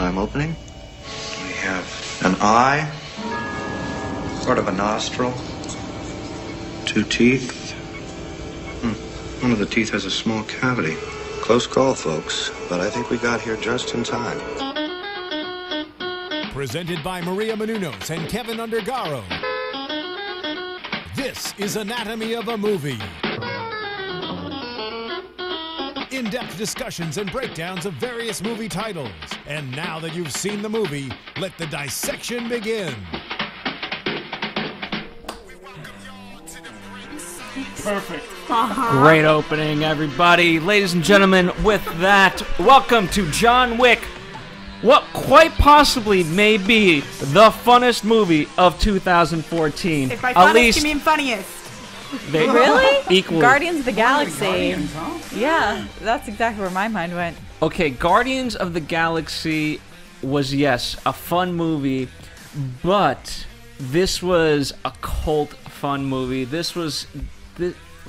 I'm opening. We have an eye, sort of a nostril, 2 teeth. One of the teeth has a small cavity. Close call, folks, but I think we got here just in time. Presented by Maria Menounos and Kevin Undergaro. This is Anatomy of a Movie. In-depth discussions and breakdowns of various movie titles. And now that you've seen the movie, let the dissection begin. Perfect. Great opening, everybody. Ladies and gentlemen, with that, welcome to John Wick. What quite possibly may be the funnest movie of 2014. If by At funnest least you mean funniest. they Really? equally. Guardians of the Galaxy. Guardians, huh? Yeah, that's exactly where my mind went. Okay, Guardians of the Galaxy was, yes, a fun movie, but this was a cult fun movie.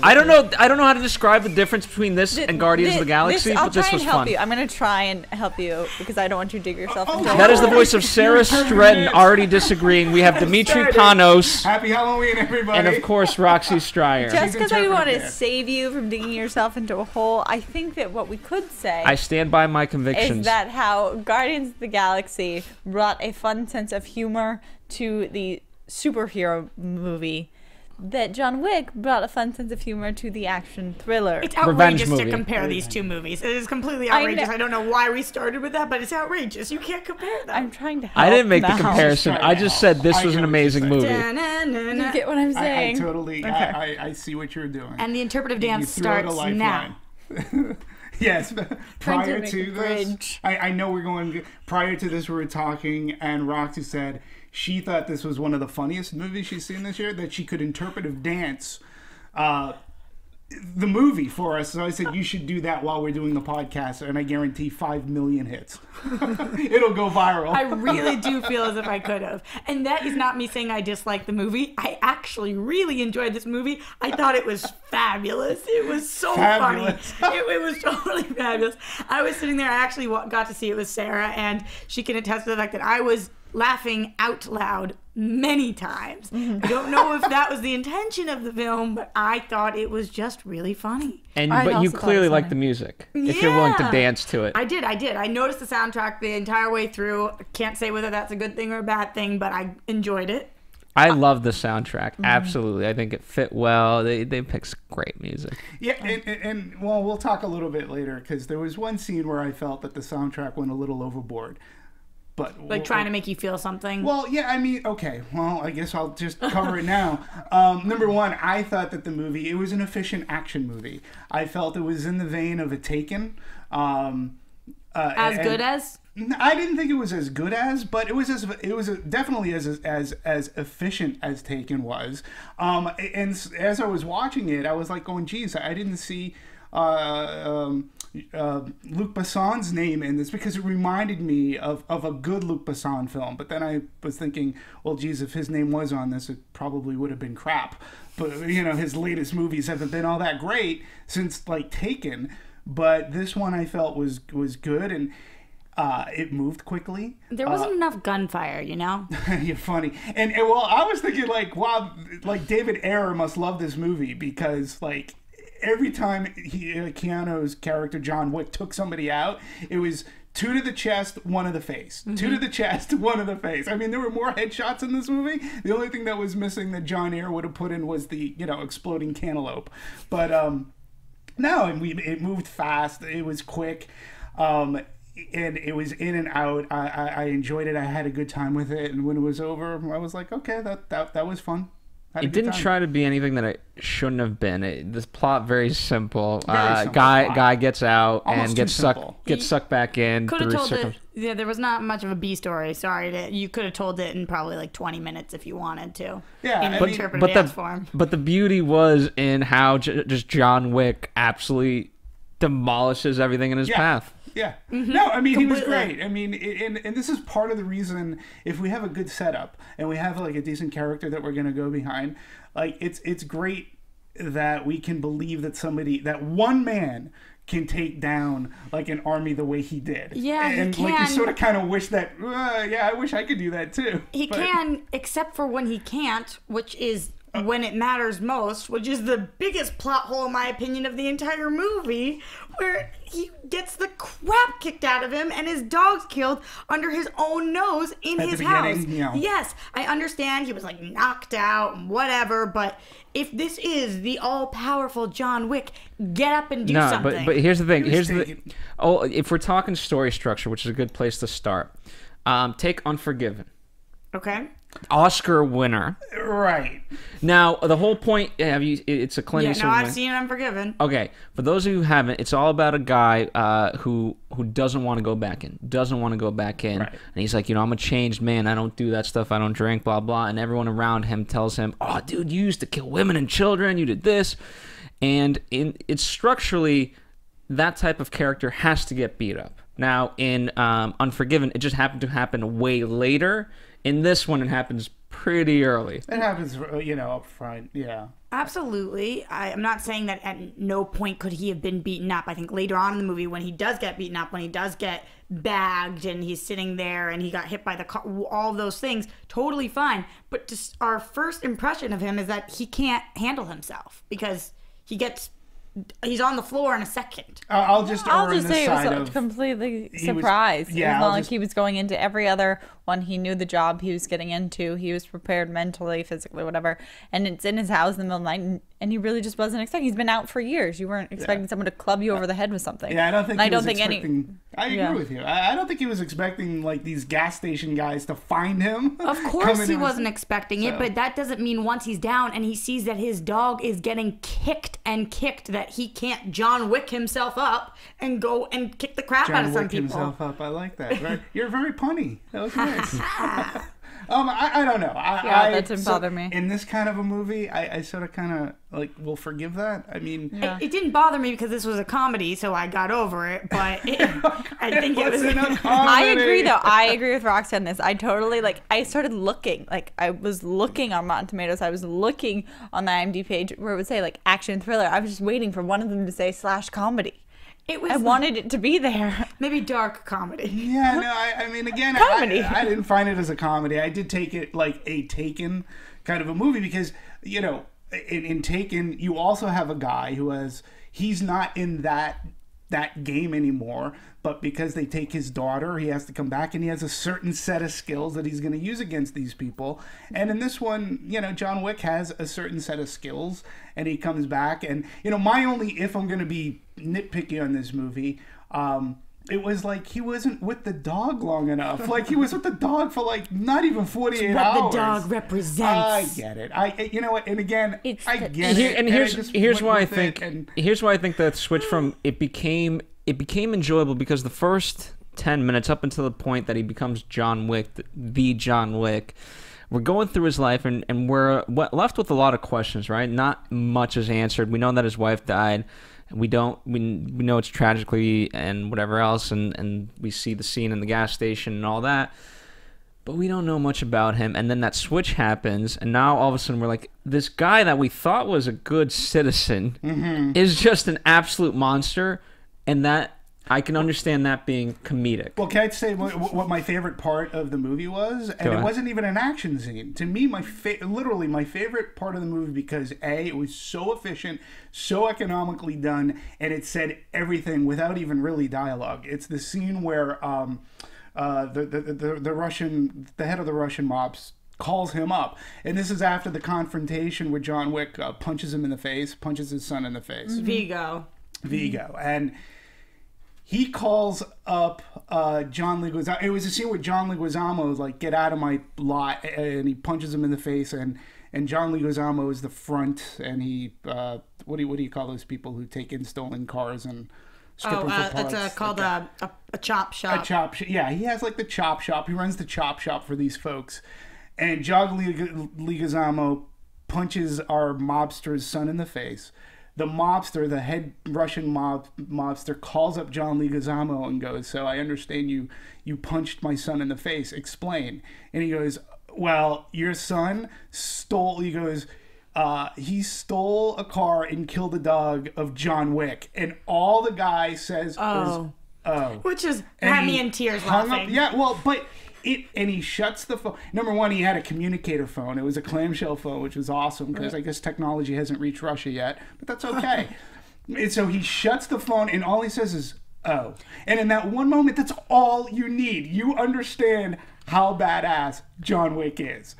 I don't know how to describe the difference between this and Guardians of the Galaxy, but this was fun. I'm going to try and help you because I don't want you to dig yourself into it. That is the voice of Sara Stretton already disagreeing. We have Demetri Panos. Happy Halloween, everybody. And of course, Roxy Striar. Just because I want to interpreted. save you from digging yourself into a hole, I think that what we could say I stand by my is convictions. that how Guardians of the Galaxy brought a fun sense of humor to the superhero movie, that John Wick brought a fun sense of humor to the action thriller. It's Revenge outrageous movie. to compare these two movies. It is completely I outrageous. know. I don't know why we started with that, but it's outrageous. You can't compare them. I'm trying to help I didn't make the now. comparison. I just said this was an amazing movie. You get what I'm I saying? totally, Okay. I see what you're doing. And the interpretive You dance threw out a starts now. lifeline. Yes, prior make to a this, bridge. I know we're going. Prior to this, we were talking, and Roxy said she thought this was one of the funniest movies she's seen this year. That she could interpretive dance the movie for us. So I said you should do that while we're doing the podcast, and I guarantee 5 million hits. It'll go viral. I really do feel as if I could have. And that is not me saying I dislike the movie. I actually really enjoyed this movie. I thought it was fabulous. It was so Fabulous. funny. It was totally fabulous. I was sitting there. I actually got to see it with Sarah, and she can attest to the fact that I was laughing out loud many times. I don't know if that was the intention of the film, but I thought it was just really funny. And I but you also thought it clearly was like funny. the music. If you're willing to Yeah. dance to it. I did. I noticed the soundtrack the entire way through. Can't say whether that's a good thing or a bad thing, but I enjoyed it. I love the soundtrack. Absolutely. I think it fit well. They picked great music. Yeah, and well, we'll talk a little bit later because there was one scene where I felt that the soundtrack went a little overboard. But Like trying to make you feel something. Well, yeah, I mean, okay. Well, I guess I'll just cover it now. Number one, I thought that the movie, it was an efficient action movie. I felt it was in the vein of a Taken. Good as? I didn't think it was as good as, but it was definitely as efficient as Taken was. And as I was watching it, I was like going, geez, I didn't see Luc Besson's name in this because it reminded me of a good Luc Besson film. But then I was thinking, well, geez, if his name was on this, it probably would have been crap. But, you know, his latest movies haven't been all that great since, like, Taken. But this one I felt was good, and it moved quickly. There wasn't enough gunfire, you know? You're funny. And, well, I was thinking, like, wow, like, David Ayer must love this movie because, like, every time Keanu's character, John Wick, took somebody out, it was 2 to the chest, 1 to the face. 2 to the chest, 1 to the face. I mean, there were more headshots in this movie. The only thing that was missing that John Ayer would have put in was the, exploding cantaloupe. But, no, and it moved fast. It was quick. And it was in and out. I enjoyed it. I had a good time with it. And when it was over, I was like, okay, that was fun. It didn't try to be anything that it shouldn't have been. This plot very simple. Very simple guy plot. gets out Almost and too gets simple. sucked back in. Could have through told it. Yeah, there was not much of a B story. Sorry, you could have told it in probably like 20 minutes if you wanted to. Yeah, in I an mean- interpretive dance form. But the beauty was in how just John Wick absolutely demolishes everything in his path. Yeah. No, I mean, he was Completely. great. I mean, and this is part of the reason, if we have a good setup and we have like a decent character that we're going to go behind, like it's great that we can believe that one man can take down like an army the way he did. Yeah, and he like can. you sort of kind of wish that. Yeah, I wish I could do that too. He can, except for when he can't, which is when it matters most, which is the biggest plot hole, in my opinion, of the entire movie, where he gets the crap kicked out of him and his dog's killed under his own nose in At the his house. beginning, yeah. Yes, I understand he was like knocked out and whatever, but if this is the all-powerful John Wick, get up and do something. but here's the thing. He was Here's the taken- if we're talking story structure, which is a good place to start, take Unforgiven. Okay. Oscar winner. Right. Now, the whole point, it's a Clint Yeah, Eastwood no, I've win. seen Unforgiven. Okay, for those of you who haven't, it's all about a guy who doesn't want to go back in, Right. and he's like, I'm a changed man. I don't do that stuff. I don't drink, blah blah. And everyone around him tells him, "Oh, dude, you used to kill women and children. You did this," and it's structurally that type of character has to get beat up. Now, in Unforgiven, it just happened to happen way later. In this one, it happens pretty early. It happens, up front. Yeah. Absolutely. I'm not saying that at no point could he have been beaten up. I think later on in the movie, when he does get beaten up, when he does get bagged and he's sitting there and he got hit by the car, all those things, totally fine. But just our first impression of him is that he can't handle himself because he's on the floor in a second. I'll just say it was completely surprised. Yeah, It's not like he was going into every other one. He knew the job he was getting into. He was prepared mentally, physically, whatever. And it's in his house in the middle of the night, and he really just wasn't expecting. He's been out for years. You weren't expecting someone to club you over the head with something. Yeah, I don't think. And He was expecting. I agree Yeah. with you. I don't think he was expecting like these gas station guys to find him. Of course he wasn't expecting it, but that doesn't mean once he's down and he sees that his dog is getting kicked that he can't John Wick himself up and go and kick the crap out of some people. Himself up. I like that. Right? You're very punny. That was nice. I don't know. That didn't bother me. In this kind of a movie, I sort of kind of like will forgive that. I mean, It didn't bother me because this was a comedy, so I got over it. But I think it was. I agree, though. I agree with Roxy on this. I totally I started looking. I was looking on Rotten Tomatoes. I was looking on the IMDb page where it would say action thriller. I was just waiting for one of them to say /comedy. I wanted it to be there. Maybe dark comedy. Yeah, no, I mean, again, Comedy. I didn't find it as a comedy. I did take it like a Taken kind of a movie because, in Taken, you also have a guy he's not in that game anymore, but because they take his daughter, he has to come back and he has a certain set of skills that he's going to use against these people. And in this one, John Wick has a certain set of skills and he comes back. And, my only, if I'm going to be nitpicky on this movie, it was like he wasn't with the dog long enough. Like he was with the dog for not even 48 what hours. The dog represents. I get it. You know what? And again, I get Here, it. and here's why I think that switch from it became enjoyable because the first 10 minutes up until the point that he becomes John Wick, the John Wick, we're going through his life and we're left with a lot of questions, right? Not much is answered. We know that his wife died. We know it's tragically and whatever else, and we see the scene in the gas station and all that, but we don't know much about him. And then that switch happens, and now all of a sudden we're like, this guy that we thought was a good citizen is just an absolute monster, and that I can understand that being comedic. Well, can I say what my favorite part of the movie was? And it wasn't even an action scene. To me, literally my favorite part of the movie because it was so efficient, so economically done, and it said everything without even really dialogue. It's the scene where the head of the Russian mobs calls him up, and this is after the confrontation where John Wick punches him in the face, punches his son in the face. Vigo, and he calls up John Leguizamo. It was a scene where John Leguizamo was like, "Get out of my lot," and he punches him in the face. And John Leguizamo is the front, and he what do you call those people who take in stolen cars and strip them for parts? It's called a chop shop. A chop shop. Yeah, he has like the chop shop. He runs the chop shop for these folks, and John Leguizamo punches our mobster's son in the face. The mobster, the head Russian mobster, calls up John Leguizamo and goes, "So I understand you punched my son in the face. Explain." And he goes, "Well, your son stole." He goes, he stole a car and killed a dog of John Wick, and all the guy says is, "Oh," which is and had he me in tears hung laughing. up. Yeah, well, but. And he shuts the phone. Number one, he had a communicator phone. It was a clamshell phone, which was awesome because I guess technology hasn't reached Russia yet, but that's okay. And so he shuts the phone, and all he says is, "Oh." And in that one moment, that's all you need. You understand how badass John Wick is.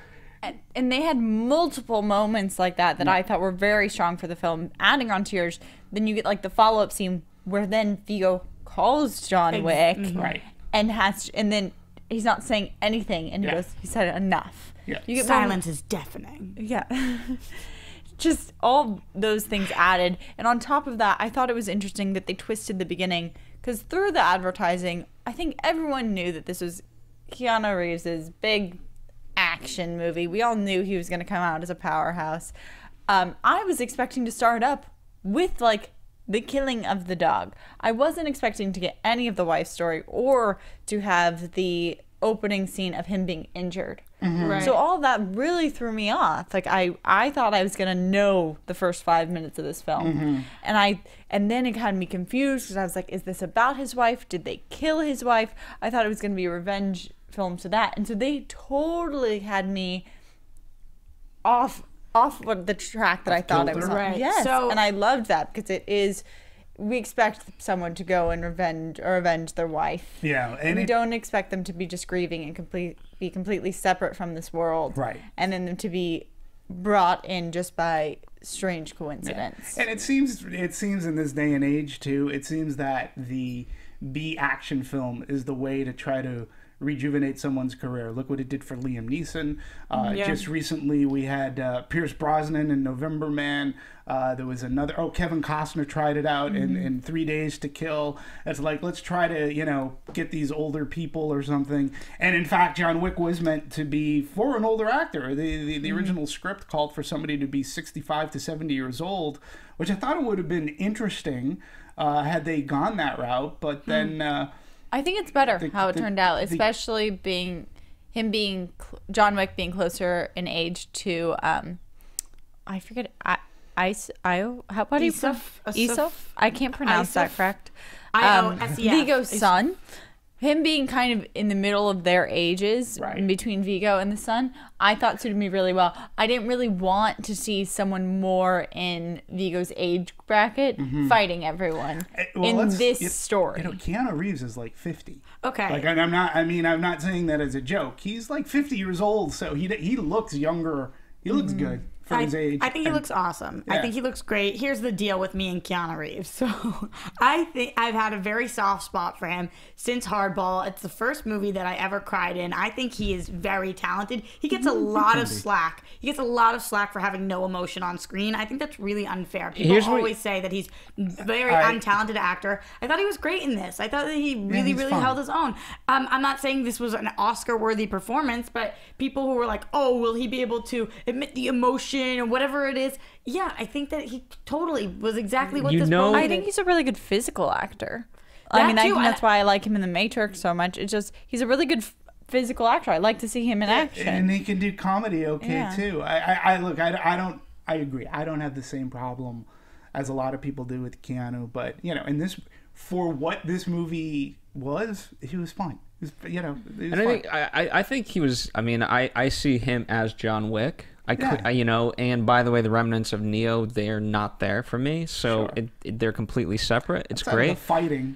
And they had multiple moments like that I thought were very strong for the film. Adding on to yours, then you get like the follow-up scene where then Vigo calls John Wick. Right. And then he's not saying anything, and he goes, he said enough. Yeah. You get Silence is deafening. Yeah. Just all those things added. And on top of that, I thought it was interesting that they twisted the beginning, because through the advertising, I think everyone knew that this was Keanu Reeves' big action movie. We all knew he was going to come out as a powerhouse. I was expecting to start up with, like, the killing of the dog. I wasn't expecting to get any of the wife's story or to have the opening scene of him being injured. Right. So all that really threw me off. Like I thought I was gonna know the first 5 minutes of this film, and then it had me confused because I was like, is this about his wife? Did they kill his wife? I thought it was gonna be a revenge film to that, and so they totally had me off what the track that I thought it was on. Right. Yes, So- and I loved that because it is. We expect someone to go and avenge their wife. Yeah, and we don't expect them to be just grieving and be completely separate from this world. Right. And then them to be brought in just by strange coincidence. And it seems in this day and age too, it seems that the B action film is the way to try to rejuvenate someone's career. Look what it did for Liam Neeson. Just recently we had Pierce Brosnan in November Man. There was another, Kevin Costner tried it out in 3 Days to Kill. It's like, let's try to, get these older people or something. And in fact, John Wick was meant to be for an older actor. The original script called for somebody to be 65 to 70 years old, which I thought it would have been interesting had they gone that route. But then... I think it's better how it turned out, especially John Wick being closer in age to, I forget, how do you Issof? I can't pronounce that correct. Vigo's son. Him being kind of in the middle of their ages, in between Vigo and the son, I thought suited me really well. I didn't really want to see someone more in Vigo's age bracket fighting everyone this story. Keanu Reeves is like 50. Okay. Like, I'm not saying that as a joke. He's like 50 years old, so he looks younger. He looks good for his age. I think he looks awesome. Yeah. I think he looks great. Here's the deal with me and Keanu Reeves. So I think I've had a very soft spot for him since Hardball. It's the first movie that I ever cried in. I think he is very talented. He gets a lot of slack. He gets a lot of slack for having no emotion on screen. I think that's really unfair. People always say that he's a very untalented actor. I thought he was great in this. I thought that he really held his own. I'm not saying this was an Oscar-worthy performance, but people who were like, oh, will he be able to admit the emotion or whatever it is? Yeah, I think that he totally was exactly what this movie I think he's a really good physical actor. I think that's why I like him in The Matrix so much. It's just he's a really good physical actor. I like to see him in action, and he can do comedy too. I agree. I don't have the same problem as a lot of people do with Keanu, but in this, for what this movie was, he was fine. I think he was. I mean, I see him as John Wick. And by the way, the remnants of Neo, they're not there for me. So they're completely separate. It's great. Fighting.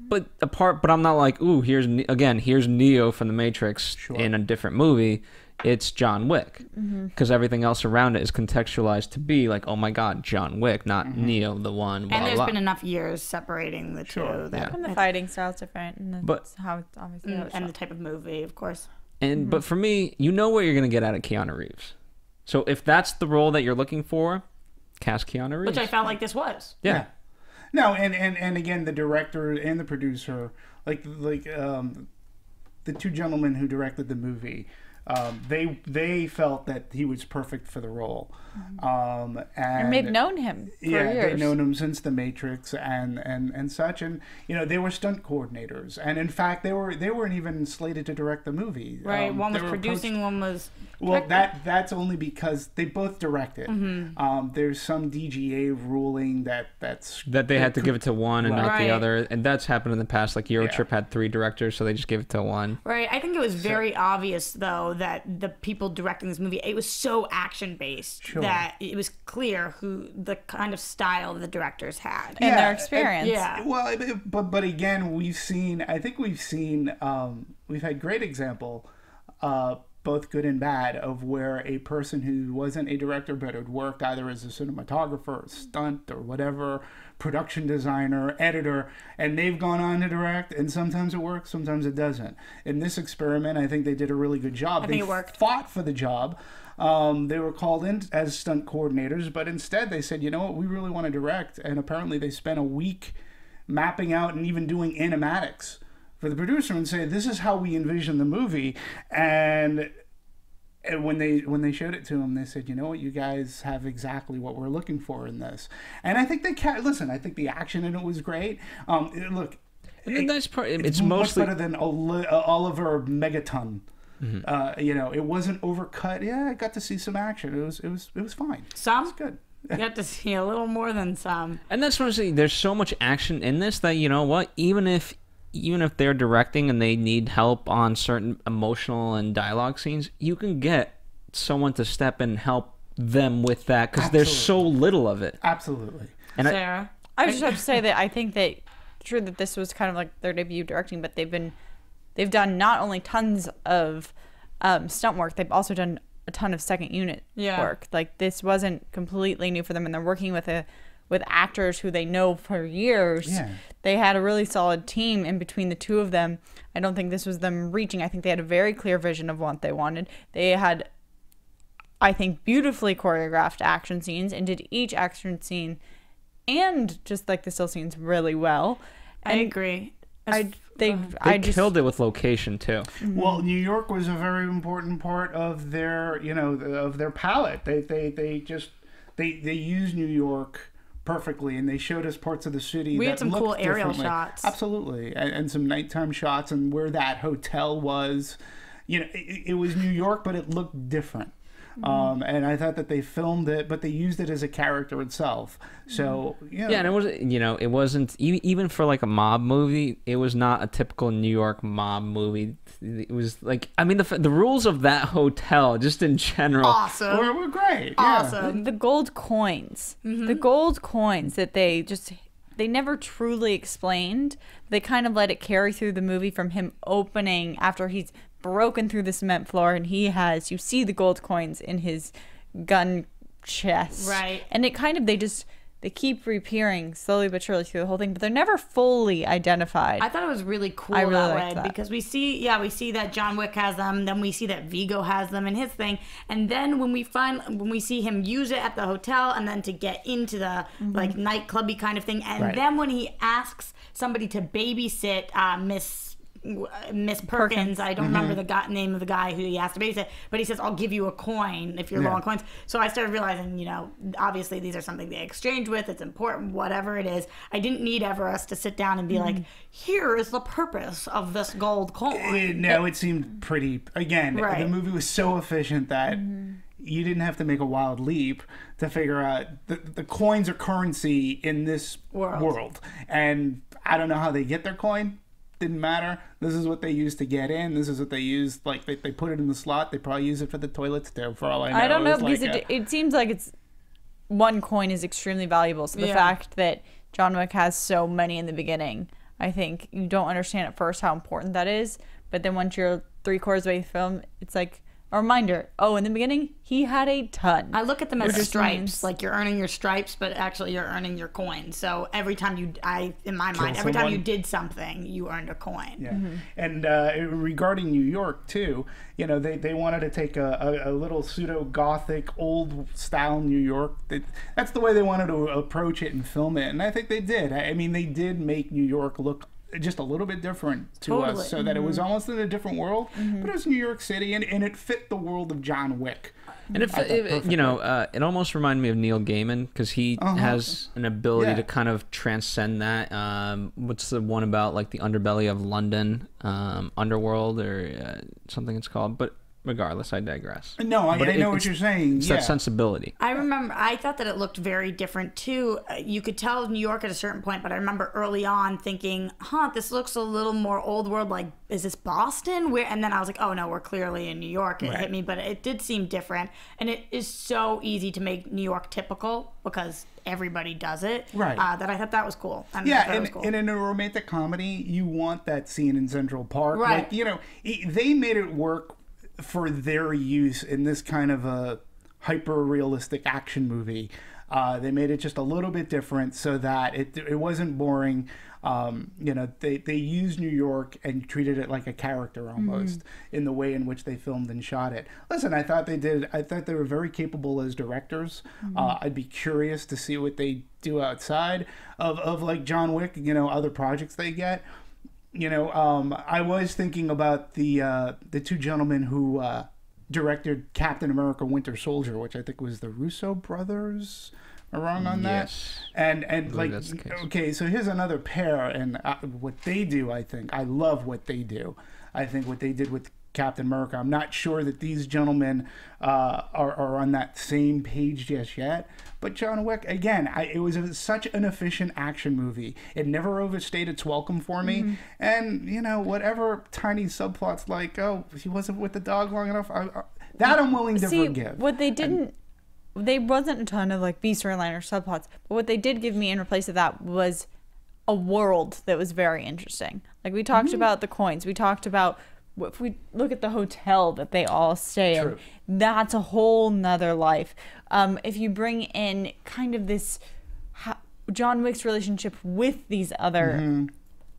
But I'm not like, ooh, here's Neo from the Matrix in a different movie. It's John Wick, because everything else around it is contextualized to be like, oh my God, John Wick, not Neo, the one. Blah, and there's blah. been enough years separating the two. And the fighting style's different, and that's how it's obviously and the type of movie, of course. And but for me, you know what you're gonna get out of Keanu Reeves. So if that's the role that you're looking for, cast Keanu Reeves. Which I felt like this was. Yeah. No, and again, the director and the producer, like the two gentlemen who directed the movie, they felt that he was perfect for the role. And they've known him for years. They've known him since The Matrix and such, and they were stunt coordinators, and in fact they weren't even slated to direct the movie. Right, one was producing, one was Well, that's only because they both directed. There's some DGA ruling that they had to give it to one and not the Right. other, and that's happened in the past. Like Eurotrip had 3 directors, so they just gave it to one. Right. I think it was very obvious, though, that the people directing this movie, it was so action-based that it was clear who the kind of style the directors had. And their experience. Yeah. Well, but again, we've seen we've had great example, both good and bad, of where a person who wasn't a director but had worked either as a cinematographer, or stunt, or whatever, production designer, editor, and they've gone on to direct, and sometimes it works, sometimes it doesn't. In this experiment, I think they did a really good job. I think it worked. Fought for the job. They were called in as stunt coordinators, but instead they said, you know what, we really want to direct, and apparently they spent a week mapping out and even doing animatics for the producer and say, this is how we envision the movie. And when they showed it to him, they said, you know what, you guys have exactly what we're looking for in this. And I think listen, I think the action in it was great. Look, And the nice part, it's much mostly better than Oliver Megaton. It wasn't overcut. Yeah, I got to see some action. It was fine. Some? It's good. You got to see a little more than some. And that's what I'm saying. There's so much action in this that, you know what, even if they're directing and they need help on certain emotional and dialogue scenes, you can get someone to step in and help them with that, because there's so little of it. Absolutely. And Sarah? I just have to say that I think that true that this was kind of like their debut directing, but they've done not only tons of stunt work, they've also done a ton of second unit work. Like, this wasn't completely new for them, and they're working with actors who they know for years. Yeah. They had a really solid team in between the two of them. I don't think this was them reaching. I think they had a very clear vision of what they wanted. They had, I think, beautifully choreographed action scenes and did each action scene and just like the still scenes really well. I agree. they killed it with location too. Well, New York was a very important part of their, of their palette. They used New York perfectly, and they showed us parts of the city. We that had some looked cool aerial differently. shots. Absolutely, and some nighttime shots, and where that hotel was. It was New York, but it looked different. And I thought that they filmed it, but they used it as a character itself. So yeah, and it wasn't even for like a mob movie. It was not a typical New York mob movie. It was like, I mean, the rules of that hotel, just in general, Awesome. were great. Awesome. Yeah. The gold coins, the gold coins that they never truly explained. They kind of let it carry through the movie, from him opening after he's broken through the cement floor, and you see the gold coins in his gun chest, right? And it kind of they keep reappearing slowly but surely through the whole thing, but they're never fully identified. I thought it was really cool I really that liked way, that. because we see that John Wick has them, then we see that Vigo has them in his thing, and then when we see him use it at the hotel, and then to get into the like nightclubby kind of thing, and then when he asks somebody to babysit Miss Perkins, I don't remember the name of the guy who he asked to babysit, but he says, I'll give you a coin if you're low on coins. So I started realizing, obviously these are something they exchange with, it's important, whatever it is. I didn't need Everest to sit down and be like, here is the purpose of this gold coin. No, it seemed pretty, again, the movie was so efficient that you didn't have to make a wild leap to figure out the coins are currency in this world. And I don't know how they get their coin. Didn't matter. This is what they used to get in. This is what they used. Like they put it in the slot. They probably use it for the toilets too. For all I know, I don't know, because it seems like one coin is extremely valuable. So the fact that John Wick has so many in the beginning, I think you don't understand at first how important that is. But then once you're 3/4 way through the film, it's like a reminder. Oh, in the beginning, he had a ton. I look at them as just stripes. means- Like, you're earning your stripes, but actually you're earning your coins. So every time in my mind, every time someone. you did something, you earned a coin. Yeah. And regarding New York too, they wanted to take a little pseudo Gothic old style New York. That's the way they wanted to approach it and film it, and I think they did. I mean, they did make New York look just a little bit different to us, so that it was almost in a different world, but it was New York City, and it fit the world of John Wick. And it almost reminded me of Neil Gaiman, because he has an ability to kind of transcend that. What's the one about like the underbelly of London, Underworld or something it's called? But regardless, I digress. No, I know what you're saying. It's yeah. that sensibility. I thought that it looked very different too. You could tell New York at a certain point, but I remember early on thinking, this looks a little more old world. Like, is this Boston? And then I was like, oh no, we're clearly in New York. It hit me, but it did seem different. And it is so easy to make New York typical because everybody does it. Right. That I thought that was cool. And in a romantic comedy, you want that scene in Central Park. Right. Like, they made it work for their use in this kind of a hyper-realistic action movie. They made it just a little bit different so that it wasn't boring. They used New York and treated it like a character almost in the way in which they filmed and shot it. Listen, I thought they were very capable as directors. I'd be curious to see what they do outside of like John Wick, other projects they get. I was thinking about the two gentlemen who directed Captain America: Winter Soldier, which I think was the Russo brothers. Am I wrong on that? Yes. And like, okay, so here's another pair, and what they do, I love what they do. I think what they did with Captain America, I'm not sure that these gentlemen are on that same page just yet. But John Wick, again, it was such an efficient action movie. It never overstayed its welcome for me. And, whatever tiny subplots like, he wasn't with the dog long enough, that I'm willing to forgive. What they didn't... There wasn't a ton of like B storyline or subplots, but what they did give me in replace of that was a world that was very interesting. Like we talked about the coins, we talked about if we look at the hotel that they all stay in, that's a whole nother life. If you bring in kind of this John Wick's relationship with these other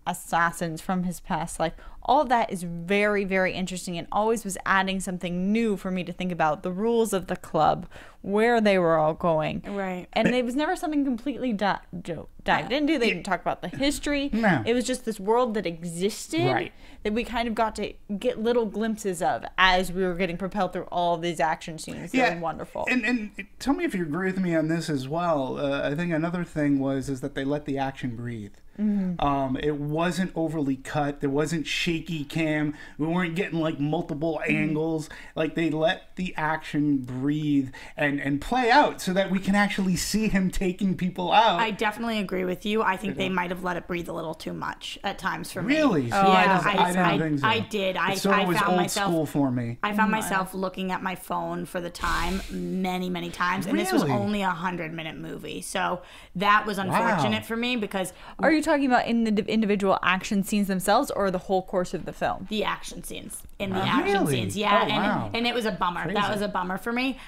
assassins from his past life, all of that is very, very interesting and always was adding something new for me to think about. The rules of the club, where they were all going. Right. And it was never something completely dived into. They didn't talk about the history. No. It was just this world that existed that we kind of got to get little glimpses of as we were getting propelled through all of these action scenes. They were wonderful. And tell me if you agree with me on this as well. I think another thing is that they let the action breathe. It wasn't overly cut. There wasn't shaky cam. We weren't getting like multiple angles. Like they let the action breathe and play out so that we can actually see him taking people out. I definitely agree with you. I think they might have let it breathe a little too much at times for me. Really? I didn't think so. I did. It sort of was old school for me. I found myself looking at my phone for the time many, many times, and this was only a 100-minute movie, so that was unfortunate for me because. Are you talking about in the individual action scenes themselves or the whole course of the film? The action scenes. In the action scenes, and it was a bummer. Crazy. That was a bummer for me.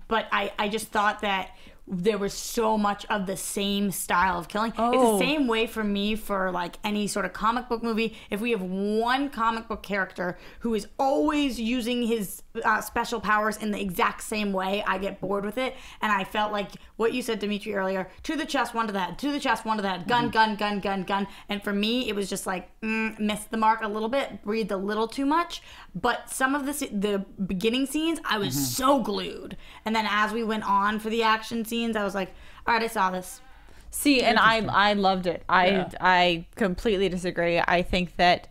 But I just thought that there was so much of the same style of killing. It's the same way for me for like any sort of comic book movie. If we have one comic book character who is always using his special powers in the exact same way, I get bored with it. And I felt like what you said, Demetri, earlier, to the chest, one to the head, to the chest, one to the head, gun, gun, gun, gun, gun. And for me, it was just like, missed the mark a little bit, breathed a little too much. But some of the beginning scenes, I was so glued. And then as we went on for the action scenes, I was like, all right, I saw this. See, and I loved it. I completely disagree. I think that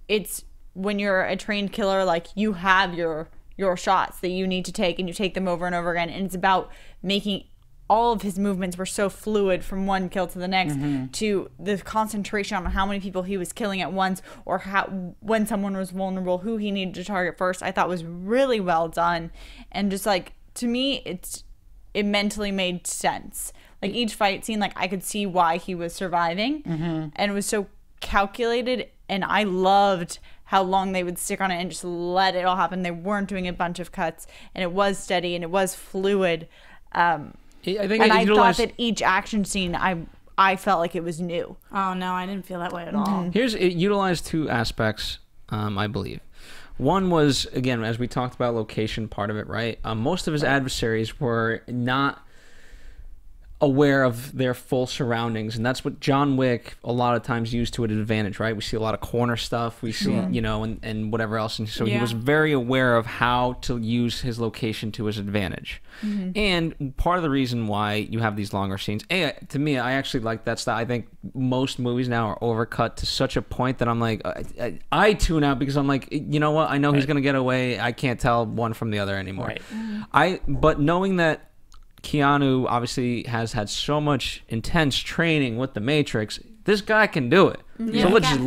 it's when you're a trained killer, like you have your shots that you need to take and you take them over and over again. And it's about making all of his movements were so fluid from one kill to the next to the concentration on how many people he was killing at once or how when someone was vulnerable, who he needed to target first. I thought was really well done. And just like, to me, it mentally made sense. Like each fight scene, like I could see why he was surviving, and it was so calculated. And I loved how long they would stick on it and just let it all happen. They weren't doing a bunch of cuts, and it was steady and it was fluid. I thought that each action scene, I felt like it was new. Oh no, I didn't feel that way at all. It utilized two aspects, I believe. One was, again, as we talked about, location part of it, right? Most of his adversaries were not aware of their full surroundings, and that's what John Wick a lot of times used to an advantage, right? We see a lot of corner stuff, we see, you know, and whatever else, and so he was very aware of how to use his location to his advantage. And part of the reason why you have these longer scenes, to me, I actually like that style. I think most movies now are overcut to such a point that I'm like, I tune out because I'm like, you know what? I know he's gonna get away. I can't tell one from the other anymore. But knowing that Keanu obviously has had so much intense training with the Matrix, this guy can do it. So let's just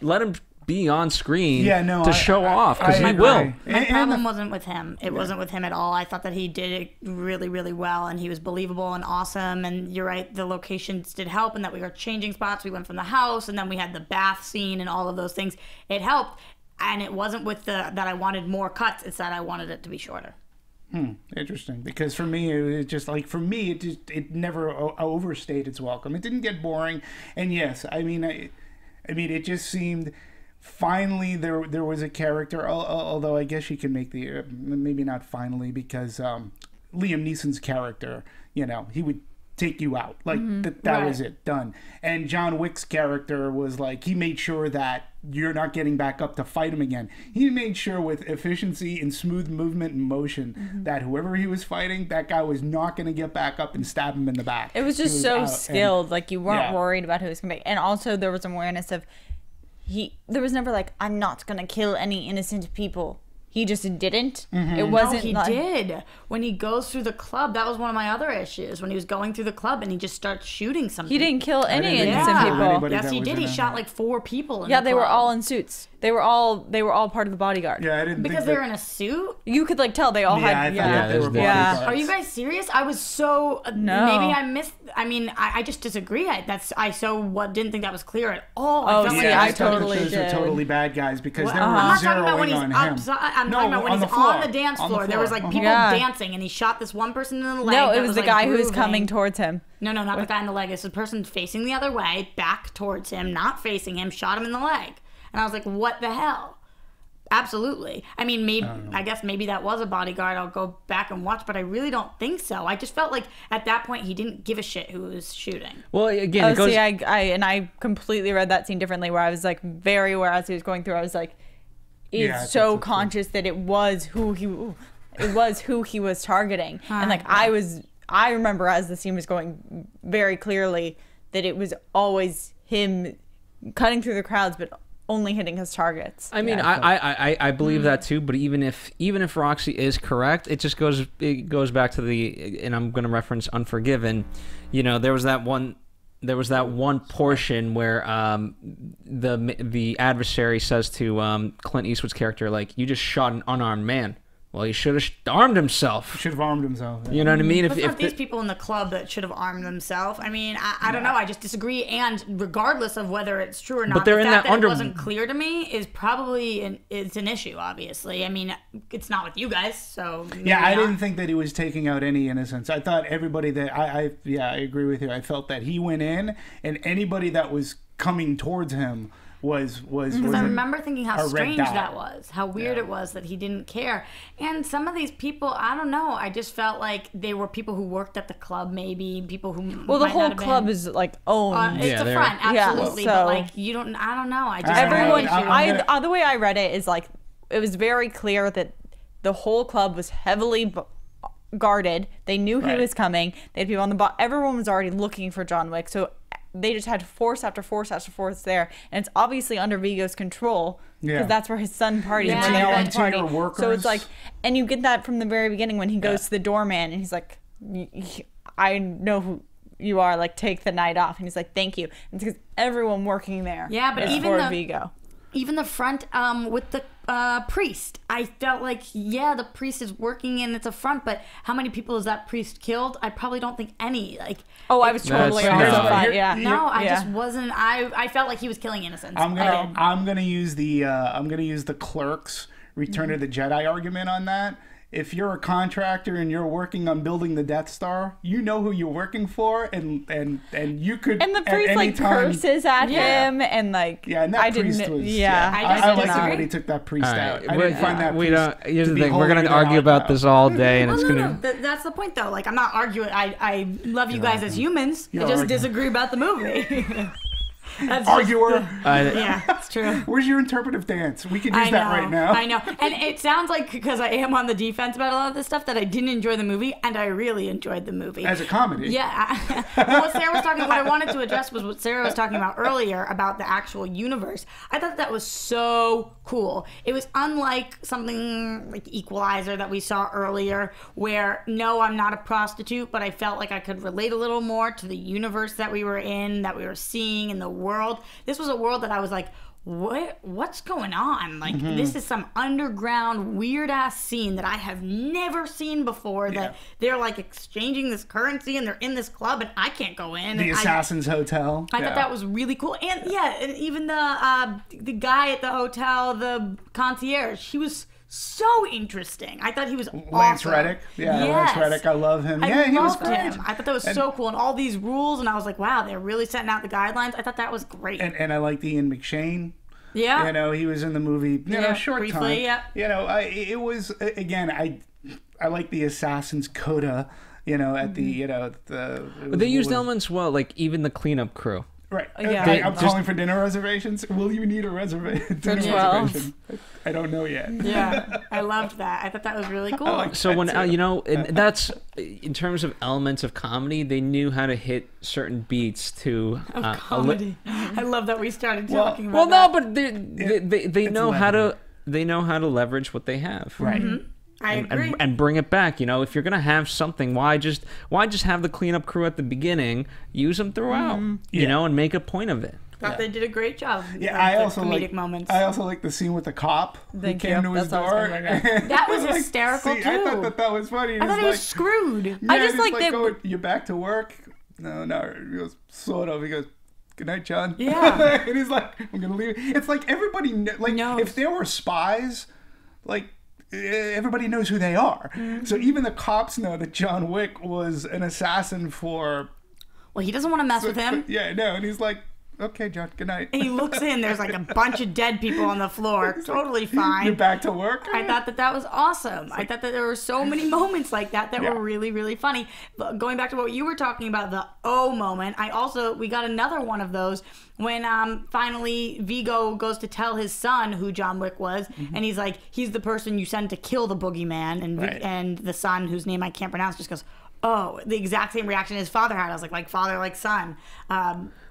let him be on screen to show off, because he will. My problem wasn't with him. It wasn't with him at all. I thought that he did it really, really well, and he was believable and awesome. And you're right, the locations did help, and that we were changing spots. We went from the house, and then we had the bath scene and all of those things. It helped, and it wasn't with that I wanted more cuts. It's that I wanted it to be shorter. Interesting, because for me it just like it never overstayed its welcome. It didn't get boring, and yes, I mean it just seemed finally there was a character. Although I guess you can make the maybe not finally, because Liam Neeson's character, you know, he would take you out like that was it, done. And John Wick's character was like, he made sure that you're not getting back up to fight him again. He made sure with efficiency and smooth movement and motion that whoever he was fighting, that guy was not going to get back up and stab him in the back. It was just so skilled. Like, you weren't worried about who was going to be. And also there was awareness of there was never like, I'm not going to kill any innocent people. He just didn't. It wasn't. No, he did. When he goes through the club, that was one of my other issues. When he was going through the club and he just starts shooting something. He didn't kill any innocent people. Yes, he did. He shot like 4 people. They were all in suits. They were all part of the bodyguard. Yeah, I didn't because they were in a suit. You could like tell they all had. They were bodyguards. Are you guys serious? I was so no. Maybe I missed. I mean, I just disagree. Didn't think that was clear at all. I totally did. Those are totally bad guys, because they were I'm not talking about when zeroing he's on him. I'm talking about when he's on the dance floor. There was like people dancing, and he shot this one person in the leg. No, it was the guy who was coming towards him. No, not the guy in the leg. It's the person facing the other way, back towards him, not facing him, shot him in the leg. And I was like, what the hell? Absolutely. I mean, I guess maybe that was a bodyguard. I'll go back and watch, but I really don't think so. I just felt like at that point he didn't give a shit who was shooting. Well, again, it goes... see, I completely read that scene differently, where I was like very aware as he was going through. I was like, so conscious that it was who he was targeting, and like I remember as the scene was going very clearly that it was always him cutting through the crowds, but only hitting his targets. I mean, I believe that too. But even if Roxy is correct, it just goes back to and I'm going to reference Unforgiven. You know, there was that one portion where the adversary says to Clint Eastwood's character, like, you just shot an unarmed man. Well, he should have armed himself. Should have armed himself. Yeah. You know what I mean? If these people in the club that should have armed themselves. I mean, I don't know. I just disagree. And regardless of whether it's true or not, the fact that it wasn't clear to me is probably it's an issue. Obviously, I mean, it's not with you guys, so I didn't think that he was taking out any innocents. I thought everybody that I agree with you. I felt that he went in, and anybody that was coming towards him was because I remember thinking how strange that was, how weird it was that he didn't care. And some of these people, I don't know, I just felt like they were people who worked at the club, maybe people who the whole club is like owned. It's a front, absolutely, so, but like I don't know. I just everyone. The way I read it is like it was very clear that the whole club was heavily guarded. They knew he was coming. They had people on the bottom. Everyone was already looking for John Wick, so they just had force after force after force there, and it's obviously under Viggo's control because that's where his son parties. Where they all party. So it's like, and you get that from the very beginning when he goes to the doorman and he's like, "I know who you are. Like, take the night off." And he's like, "Thank you." And it's because everyone working there. Yeah, but Viggo. Even the front with the priest, I felt like, the priest is working and it's a front, but how many people has that priest killed? I probably don't think any. Like, I was totally on the front. I just wasn't. I felt like he was killing innocents. I'm gonna use the Clerks Return of the Jedi argument on that. if you're a contractor and you're working on building the Death Star, you know who you're working for, and you could. And the priest like curses at him, and like and that priest was I like it when he took that priest out. I didn't find that. We don't. Here's the thing: we're gonna argue about this all day, and it's gonna. That's the point, though. Like, I'm not arguing. I love you guys as humans. I just disagree about the movie. Arguer. Yeah, it's true. Where's your interpretive dance? We can use that right now. I know. And it sounds like, because I am on the defense about a lot of this stuff, that I didn't enjoy the movie, and I really enjoyed the movie. As a comedy. Yeah. Well, what I wanted to address was what Sarah was talking about earlier about the actual universe. I thought that was so cool. It was unlike something like Equalizer that we saw earlier, where, no, I'm not a prostitute, but I felt like I could relate a little more to the universe that we were in, that we were seeing in the world. This was a world that I was like, what's going on? Like, this is some underground weird ass scene that I have never seen before, that they're like exchanging this currency and they're in this club and I can't go in. The Assassin's Hotel. I thought that was really cool. And and even the guy at the hotel, the concierge, he was so interesting. I thought he was Lance awesome. Reddick. Lance Reddick. I love him. He was great. Him. I thought that was so cool. And all these rules, and I was like, wow, they're really setting out the guidelines. I thought that was great. And I liked Ian McShane. Yeah. You know, he was in the movie, short briefly, time. Yeah. You know, it was, again, I like the Assassin's Coda, at the, But they used elements well, like even the cleanup crew. Right. Yeah. I'm calling for dinner reservations. Will you need a dinner reservation? I don't know yet. Yeah, I loved that. I thought that was really cool. So when and that's in terms of elements of comedy, they knew how to hit certain beats to comedy. I love that we started talking about that. Well, no, but they know how to leverage what they have. Right. Mm-hmm. I agree. And bring it back. If you're gonna have something, why just have the cleanup crew at the beginning? Use them throughout, and make a point of it. Thought they did a great job. Yeah, I also comedic moments. I also like the scene with the cop who came to his door. That was hysterical too. I thought that was funny. I thought he was screwed. Yeah, I just like that. You back to work? No. He goes, sort of. He goes, good night, John. Yeah. And he's like, I'm gonna leave. It's like everybody knows. If there were spies, like, everybody knows who they are. Mm-hmm. So even the cops know that John Wick was an assassin for... Well, he doesn't want to mess with him. Yeah, no, and he's like, okay, John, good night. He looks in, there's like a bunch of dead people on the floor. Totally fine. You're back to work? I thought that was awesome. I thought that there were so many moments like that were really, really funny. But going back to what you were talking about, the moment, we got another one of those when finally Vigo goes to tell his son who John Wick was, and he's like, he's the person you send to kill the boogeyman, and the son, whose name I can't pronounce, just goes, oh, the exact same reaction his father had. I was like father, like son.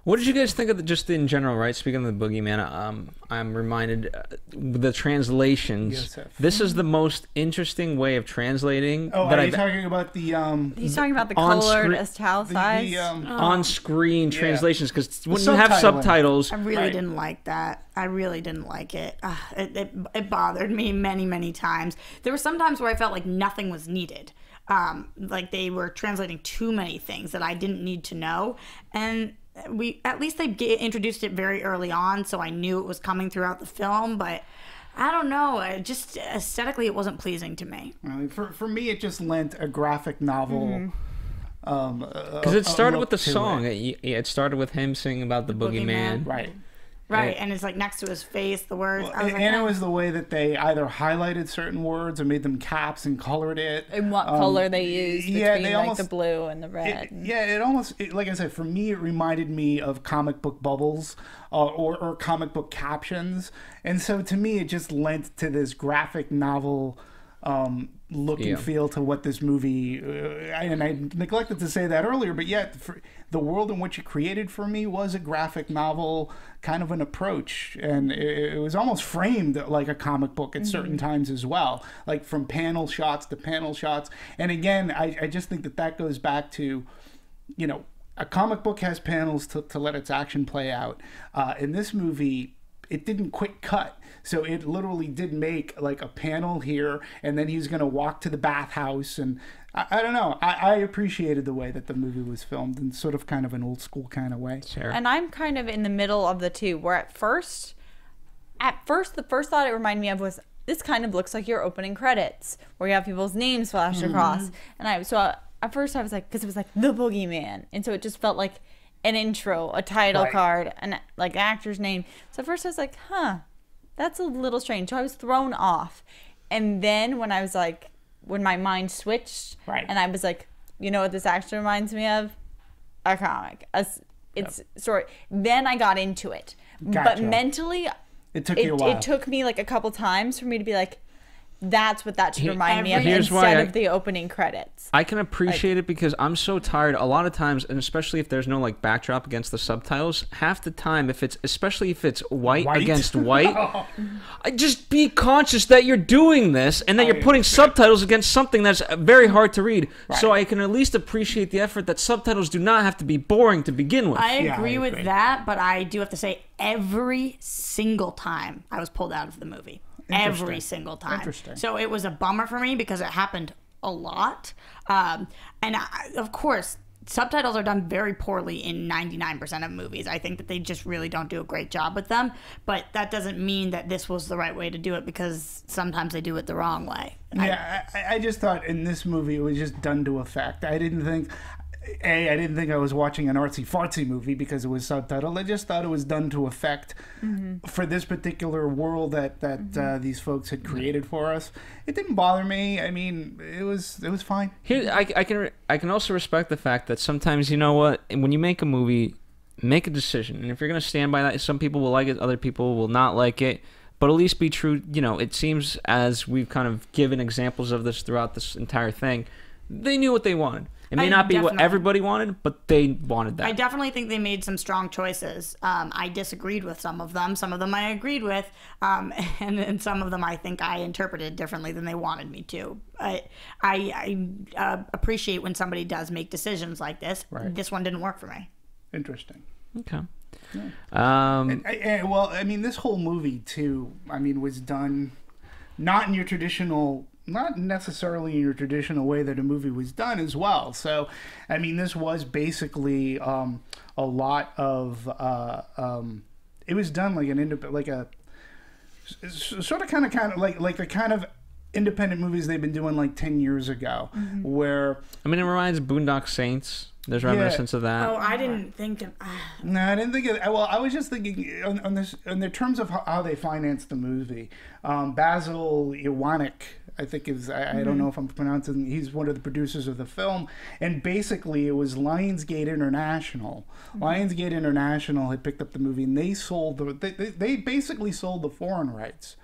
What did you guys think of just in general, right? Speaking of the boogeyman, I'm reminded the translations. Yosef. This is the most interesting way of translating. Oh, are you talking about the... He's talking about the colored italicized? On-screen translations, because when you have subtitles... I really didn't like that. I really didn't like it. It bothered me many, many times. There were some times where I felt like nothing was needed. Like they were translating too many things that I didn't need to know. And... at least they introduced it very early on, so I knew it was coming throughout the film, but I don't know, just aesthetically it wasn't pleasing to me. For me, it just lent a graphic novel. Because it started with the song. It started with him singing about the boogeyman. Right, and it's like next to his face, the words. It was the way that they either highlighted certain words or made them caps and colored it. And what color they used between they almost, the blue and the red. Like I said, for me, it reminded me of comic book bubbles or comic book captions. And so to me, it just lent to this graphic novel look and feel to what this movie, and I neglected to say that earlier, but the world in which it created for me was a graphic novel kind of an approach, and it was almost framed like a comic book at certain times as well, like from panel shots to panel shots. And again, I just think that goes back to, a comic book has panels to let its action play out. In this movie, it didn't quick cut. So it literally did make like a panel here, and then he's going to walk to the bathhouse. And I don't know. I appreciated the way that the movie was filmed in sort of kind of an old school kind of way. Sure. And I'm kind of in the middle of the two, where at first the first thought it reminded me of was this kind of looks like your opening credits where you have people's names flashed across. And at first I was like, because it was like the boogeyman, and so it just felt like an intro, a title card, and like actor's name. So at first I was like, that's a little strange. So I was thrown off. And then when I was like, when my mind switched, and I was like, you know what this actually reminds me of? A comic. It's sort. Then I got into it, but mentally, it took you a while. It took me like a couple times for me to be like, that's what that should remind me of Here's instead of the opening credits. I can appreciate it because I'm so tired a lot of times, and especially if there's no like backdrop against the subtitles, half the time especially if it's white against white, I just be conscious that you're doing this and that you're putting subtitles against something that's very hard to read. So I can at least appreciate the effort that subtitles do not have to be boring to begin with. I agree with that, but I do have to say every single time I was pulled out of the movie. Every single time. Interesting. So it was a bummer for me because it happened a lot. Of course, subtitles are done very poorly in 99% of movies. I think that they just really don't do a great job with them. But that doesn't mean that this was the right way to do it, because sometimes they do it the wrong way. I just thought in this movie it was just done to effect. I didn't think I was watching an artsy-fartsy movie because it was subtitled. I just thought it was done to effect for this particular world that these folks had created for us. It didn't bother me. I mean, it was fine. Here, I can also respect the fact that sometimes, you know what, when you make a movie, make a decision. And if you're going to stand by that, some people will like it, other people will not like it. But at least be true. You know, it seems, as we've kind of given examples of this throughout this entire thing, they knew what they wanted. It may not be what everybody wanted, but they wanted that. I definitely think they made some strong choices. I disagreed with some of them. Some of them I agreed with. And some of them I think I interpreted differently than they wanted me to. I appreciate when somebody does make decisions like this. This one didn't work for me. Interesting. Okay. Yeah. Well, I mean, this whole movie, too, was done not in your traditional... not necessarily in your traditional way that a movie was done as well. So, I mean, this was basically a lot of it was done like a sort of kind of like the kind of independent movies they've been doing like 10 years ago, where it reminds Boondock Saints. There's reminiscence of that. Oh, I didn't think of... No, I didn't think of... Well, I was just thinking on this, in the terms of how they financed the movie. Basil Iwanek, I think is... I don't know if I'm pronouncing... He's one of the producers of the film. And basically, it was Lionsgate International. Lionsgate International had picked up the movie, and they sold... They basically sold the foreign rights.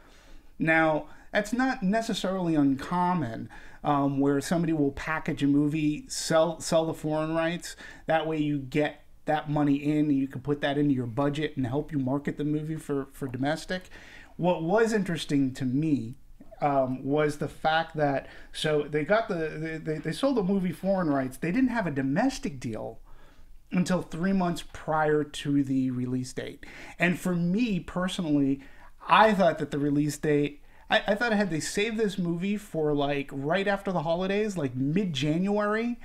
Now, that's not necessarily uncommon... where somebody will package a movie, sell the foreign rights. That way you get that money in, and you can put that into your budget and help you market the movie for domestic. What was interesting to me was the fact that, so they got they sold the movie foreign rights. They didn't have a domestic deal until 3 months prior to the release date. And for me personally, I thought that the release date, I thought had they saved this movie for like right after the holidays, like mid-January,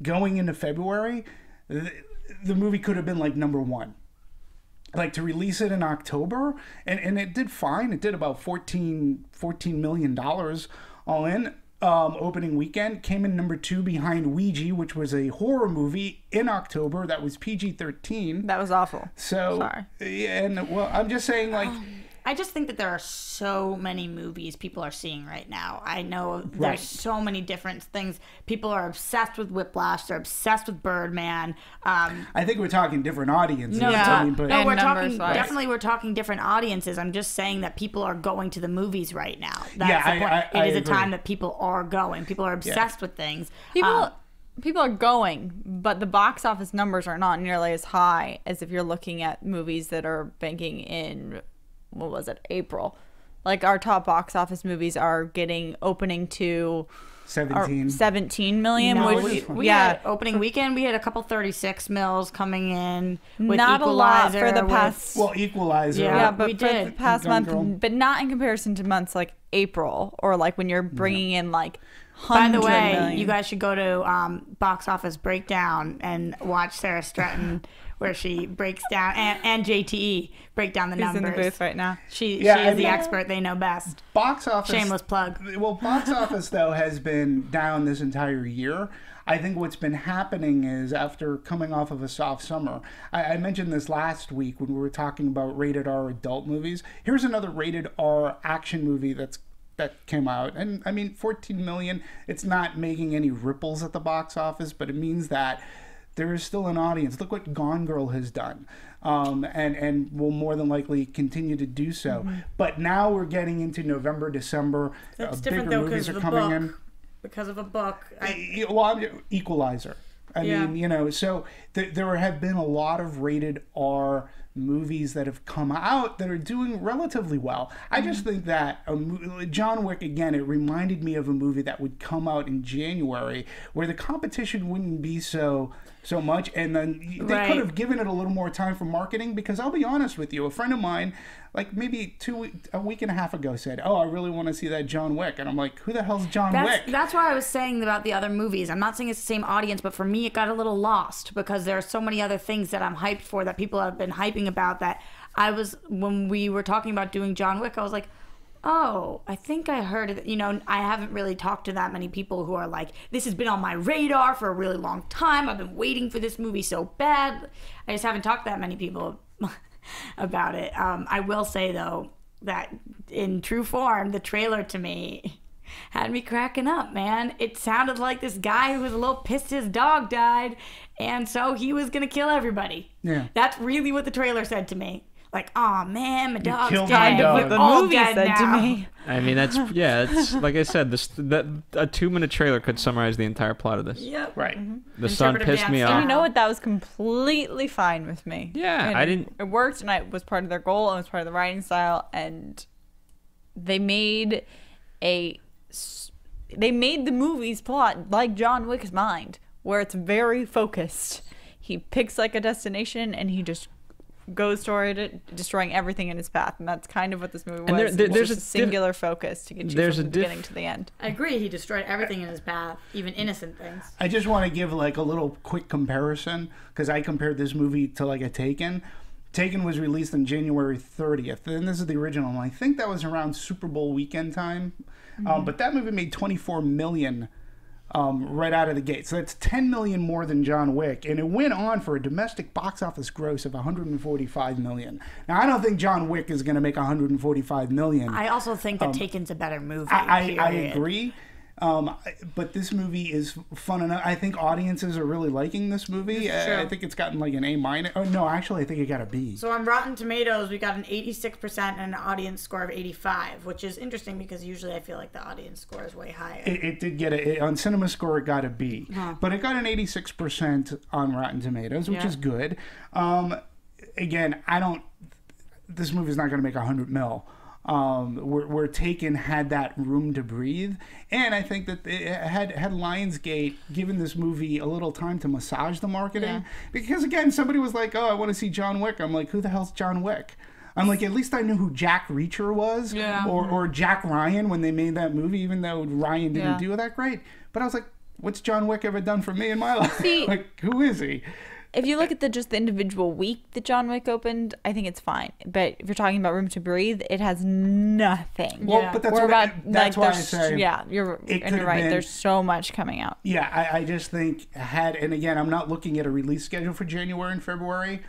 going into February, the movie could have been like #1. Like to release it in October, and it did fine. It did about $14 million all in. Opening weekend came in #2 behind Ouija, which was a horror movie in October that was PG-13. That was awful. So, sorry. Yeah, and well, I'm just saying like. I just think that there are so many movies people are seeing right now. I know there's so many different things. People are obsessed with Whiplash. They're obsessed with Birdman. I think we're talking different audiences. No, we're talking different audiences. I'm just saying that people are going to the movies right now. That's Yeah, the point. I It is a agree. time that people are going. People are obsessed with things. People are going, but the box office numbers are not nearly as high as if you're looking at movies that are banking in, what was it, April. Like our top box office movies are opening to 17 million. No, which, we had opening weekend. We had a couple 36 mils coming in. With not a lot Equalizer, for the past. Well, Equalizer. Yeah, but we for did. the past Gun month, Girl. but not in comparison to months like April, or like when you're bringing in like By the 100 way, million. you guys should go to Box Office Breakdown and watch Sara Stretton where she breaks down, and JTE break down the numbers. He's in the booth right now. She is the expert. They know best. Box office. Shameless plug. Well, box office, though, has been down this entire year. I think what's been happening is after coming off of a soft summer, I mentioned this last week when we were talking about rated R adult movies. Here's another rated R action movie that came out. And I mean, 14 million, it's not making any ripples at the box office, but it means that there is still an audience. Look what Gone Girl has done. And will more than likely continue to do so. Mm-hmm. But now we're getting into November, December. That's bigger different, though, movies because are of the coming book. in. Because of a book. Equalizer. I mean, so there have been a lot of rated R movies that have come out that are doing relatively well. I just think that John Wick, again, it reminded me of a movie that would come out in January where the competition wouldn't be so much, and then they could have given it a little more time for marketing, because I'll be honest with you, a friend of mine, like maybe a week and a half ago, said, "Oh, I really want to see that John Wick," and I'm like, "Who the hell's John Wick?" That's why I was saying about the other movies. I'm not saying it's the same audience, but for me, it got a little lost because there are so many other things that I'm hyped for that people have been hyping about. That when we were talking about doing John Wick, I was like, oh, I think I heard it. You know, I haven't really talked to that many people who are like, this has been on my radar for a really long time. I've been waiting for this movie so bad. I just haven't talked to that many people about it. I will say, though, that in true form, the trailer to me had me cracking up, man. It sounded like this guy who was a little pissed his dog died, and so he was going to kill everybody. Yeah. That's really what the trailer said to me. Like, oh man, my dog's dead. Kind of what the movie said to me. I mean, it's like I said, a 2-minute trailer could summarize the entire plot of this. Yep. Right. Mm-hmm. The sun pissed me off. And you know what? That was completely fine with me. Yeah, and it worked, and it was part of their goal, and it was part of the writing style, and they made the movie's plot like John Wick's mind, where it's very focused. He picks like a destination, and he just goes toward it, destroying everything in his path, and that's kind of what this movie was. And there's a singular focus to get you from the beginning to the end. I agree. He destroyed everything in his path, even innocent things. I just want to give like a little quick comparison, because I compared this movie to like a Taken. Taken was released on January 30th, and this is the original, and I think that was around Super Bowl weekend time. Mm-hmm. But that movie made $24 million right out of the gate. So that's $10 million more than John Wick. And it went on for a domestic box office gross of $145 million. Now, I don't think John Wick is going to make $145 million. I also think that Taken's a better movie. I agree. But this movie is fun enough. I think audiences are really liking this movie. I think it's gotten like an A-. Oh, no, actually, I think it got a B. So on Rotten Tomatoes, we got an 86% and an audience score of 85, which is interesting because usually I feel like the audience score is way higher. It did get on Cinema Score, it got a B. But it got an 86% on Rotten Tomatoes, which is good. Again, this movie's not going to make $100 million. Where Taken had that room to breathe, and I think that it had Lionsgate given this movie a little time to massage the marketing, because again, somebody was like, "Oh, I want to see John Wick." I'm like, "Who the hell's John Wick?" I'm like, at least I knew who Jack Reacher was, or Jack Ryan when they made that movie, even though Ryan didn't do that great. But I was like, "What's John Wick ever done for me in my life?" Like, who is he? If you look at just the individual week that John Wick opened, I think it's fine. But if you're talking about room to breathe, it has nothing. Well, but that's why I say, you're right. There's so much coming out. Yeah, I just think and again, I'm not looking at a release schedule for January and February.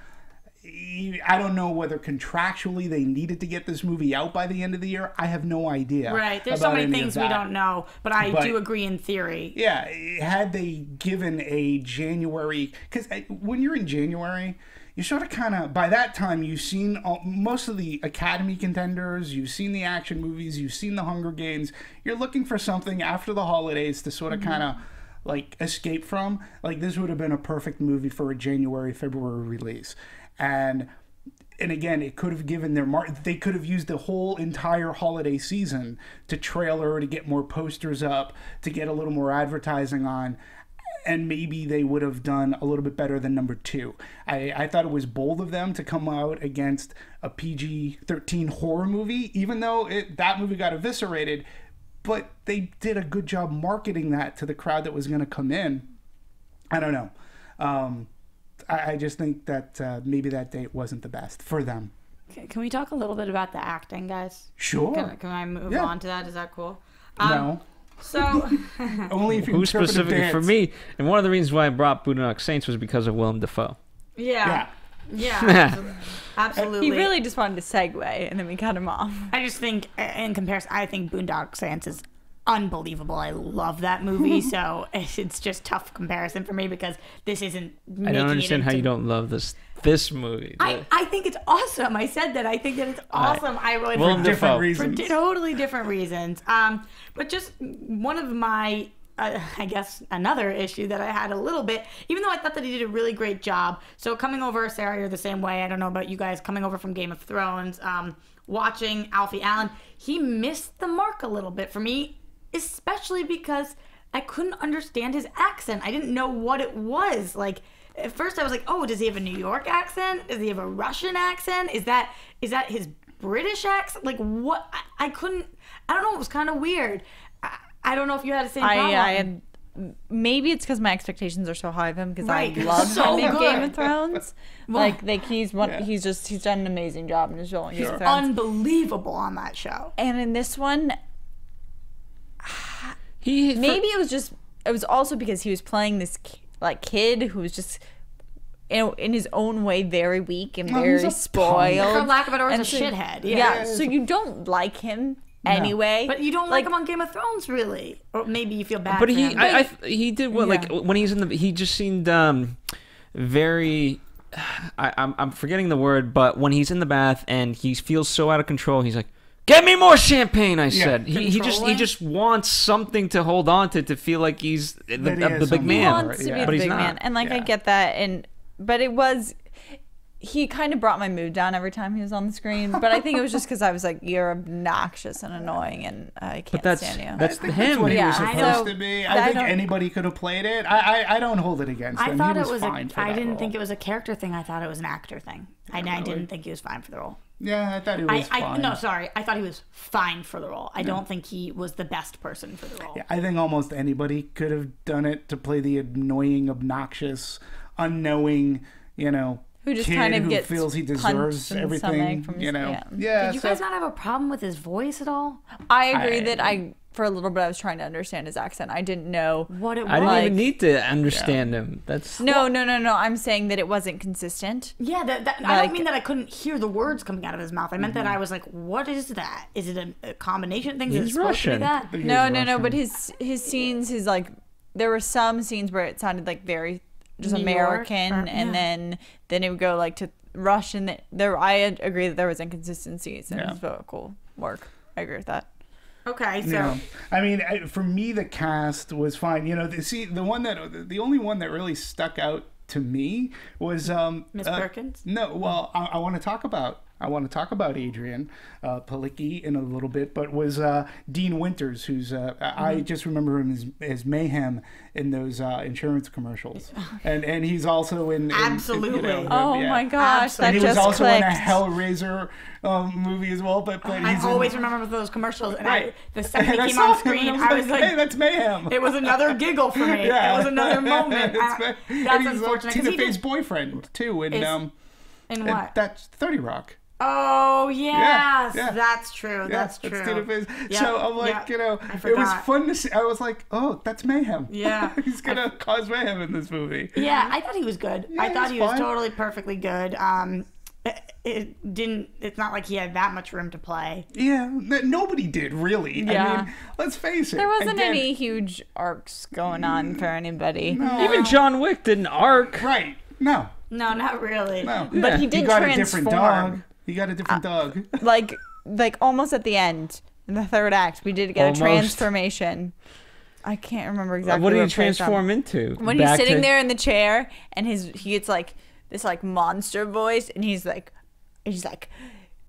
I don't know whether contractually they needed to get this movie out by the end of the year. I have no idea. Right. There's so many things we don't know, but I do agree in theory. Yeah. Had they given a January... Because when you're in January, you sort of kind of... By that time, you've seen most of the Academy contenders. You've seen the action movies. You've seen the Hunger Games. You're looking for something after the holidays to sort of kind of like escape from. Like, this would have been a perfect movie for a January, February release. And again, it could have given they could have used the whole entire holiday season to trailer, to get more posters up, to get a little more advertising on, and maybe they would have done a little bit better than number 2. I thought it was bold of them to come out against a PG-13 horror movie, even though that movie got eviscerated, but they did a good job marketing that to the crowd that was going to come in. I don't know. I just think that maybe that date wasn't the best for them. Can we talk a little bit about the acting, guys? Sure. Can I move Yeah. on to that? Is that cool? No. So, Only if you Who interpret a specifically dance. for me? And one of the reasons why I brought Boondock Saints was because of Willem Dafoe. yeah. Yeah. Absolutely. He really just wanted to segue, and then we cut him off. I just think, in comparison, I think Boondock Saints is unbelievable. I love that movie, so it's just tough comparison for me because this isn't. I don't understand how you don't love this movie. I think it's awesome. I said that. I think that it's awesome. I really Willem different Dafoe. reasons. for totally different reasons. But just one of my, I guess, another issue that I had a little bit, even though I thought that he did a really great job. So coming over, Sarah, you're the same way. I don't know about you guys coming over from Game of Thrones, watching Alfie Allen, he missed the mark a little bit for me, especially because I couldn't understand his accent. I didn't know what it was. Like, at first I was like, oh, does he have a New York accent? Does he have a Russian accent? Is that his British accent? Like, what? I couldn't, I don't know. It was kind of weird. I don't know if you had the same problem. Maybe it's because my expectations are so high of him because Right, I love so him in good. Game of Thrones. like he's Yeah. he's done an amazing job in his role in Game of Thrones. Unbelievable on that show. And in this one, maybe it was also because he was playing this kid who was just, you know, in his own way very weak and he's very a spoiled. For lack of a better word, And a so- shithead. Yeah, so you don't like him anyway. But you don't like him on Game of Thrones, really, or maybe you feel bad. But for he, him. he did what, like when he's in the, he just seemed very. I'm forgetting the word, but when he's in the bath and he feels so out of control, he's like, "Get me more champagne!" I said. He just wants something to hold on to feel like he's the big man. He wants to be but the he's big not. man, and I get that, but it was. He kind of brought my mood down every time he was on the screen, but I think it was just because I was like, "You're obnoxious and annoying, and I can't stand you." That's I think him. That's what he was Yeah, supposed so to be. I I think don't- anybody could have played it. I don't hold it against him. I thought he it was fine for I that didn't role. think it was a character thing. I thought it was an actor thing. I didn't think he was fine for the role. Yeah, I thought he was fine. No, sorry. I thought he was fine for the role. I don't think he was the best person for the role. Yeah, I think almost anybody could have done it to play the annoying, obnoxious, unknowing, you know, Who just kid kind of who gets feels he punched deserves in the everything. stomach from You know, yeah. yeah. Did you so- guys not have a problem with his voice at all? I agree that for a little bit I was trying to understand his accent. I didn't know What it was? I didn't Like- even need to understand him. That's No. I'm saying that it wasn't consistent. Yeah, I Like- don't mean that I couldn't hear the words coming out of his mouth. I meant that I was like, what is that? Is it a combination of things? Is it He's supposed to be Russian. that? He No, is but Russian. his scenes, there were some scenes where it sounded like very just New American, York, or- and yeah. then it would go like to Russian. I agree that there was inconsistencies in Yeah. his vocal work. I agree with that. Okay, so Yeah. I mean, for me, the cast was fine. You know, the only one that really stuck out to me was Miss Perkins? No, well, I want to talk about Adrian Palicki in a little bit, but was Dean Winters, who's I just remember him as Mayhem in those insurance commercials, and he's also in Absolutely. Oh yeah. my gosh, that And he was just also clicked. in a Hellraiser movie as well, but I he's always in, remember those commercials, and right. the second And I he came saw on him, screen, and I was like, hey, that's Mayhem. it was another giggle for me. Yeah. It was another moment. That's That's and he's unfortunate. 'cause Tina he Fey's did- boyfriend too, in what? That's 30 Rock. Oh yes, yeah. that's true. Yeah, That's true. Tina Fey's. Yep, So I'm like, yep. you know, I it was forgot. fun to see. I was like, oh, that's Mayhem. Yeah. He's gonna cause mayhem in this movie. Yeah, I thought he was good. Yeah, I thought he's he was fine. totally perfectly good. It didn't. It's not like he had that much room to play. Yeah, nobody did really. Yeah. I mean, let's face it. There wasn't Again, any huge arcs going on for anybody. even John Wick did an arc. Right? No, No, not really. no. But he He did got a different transform. dog. He got a different dog. Like almost at the end, in the third act, we did get Almost. a transformation. I can't remember exactly What did he it plays from. transform into? When he's Back sitting to- there in the chair and he gets like this like monster voice, and he's like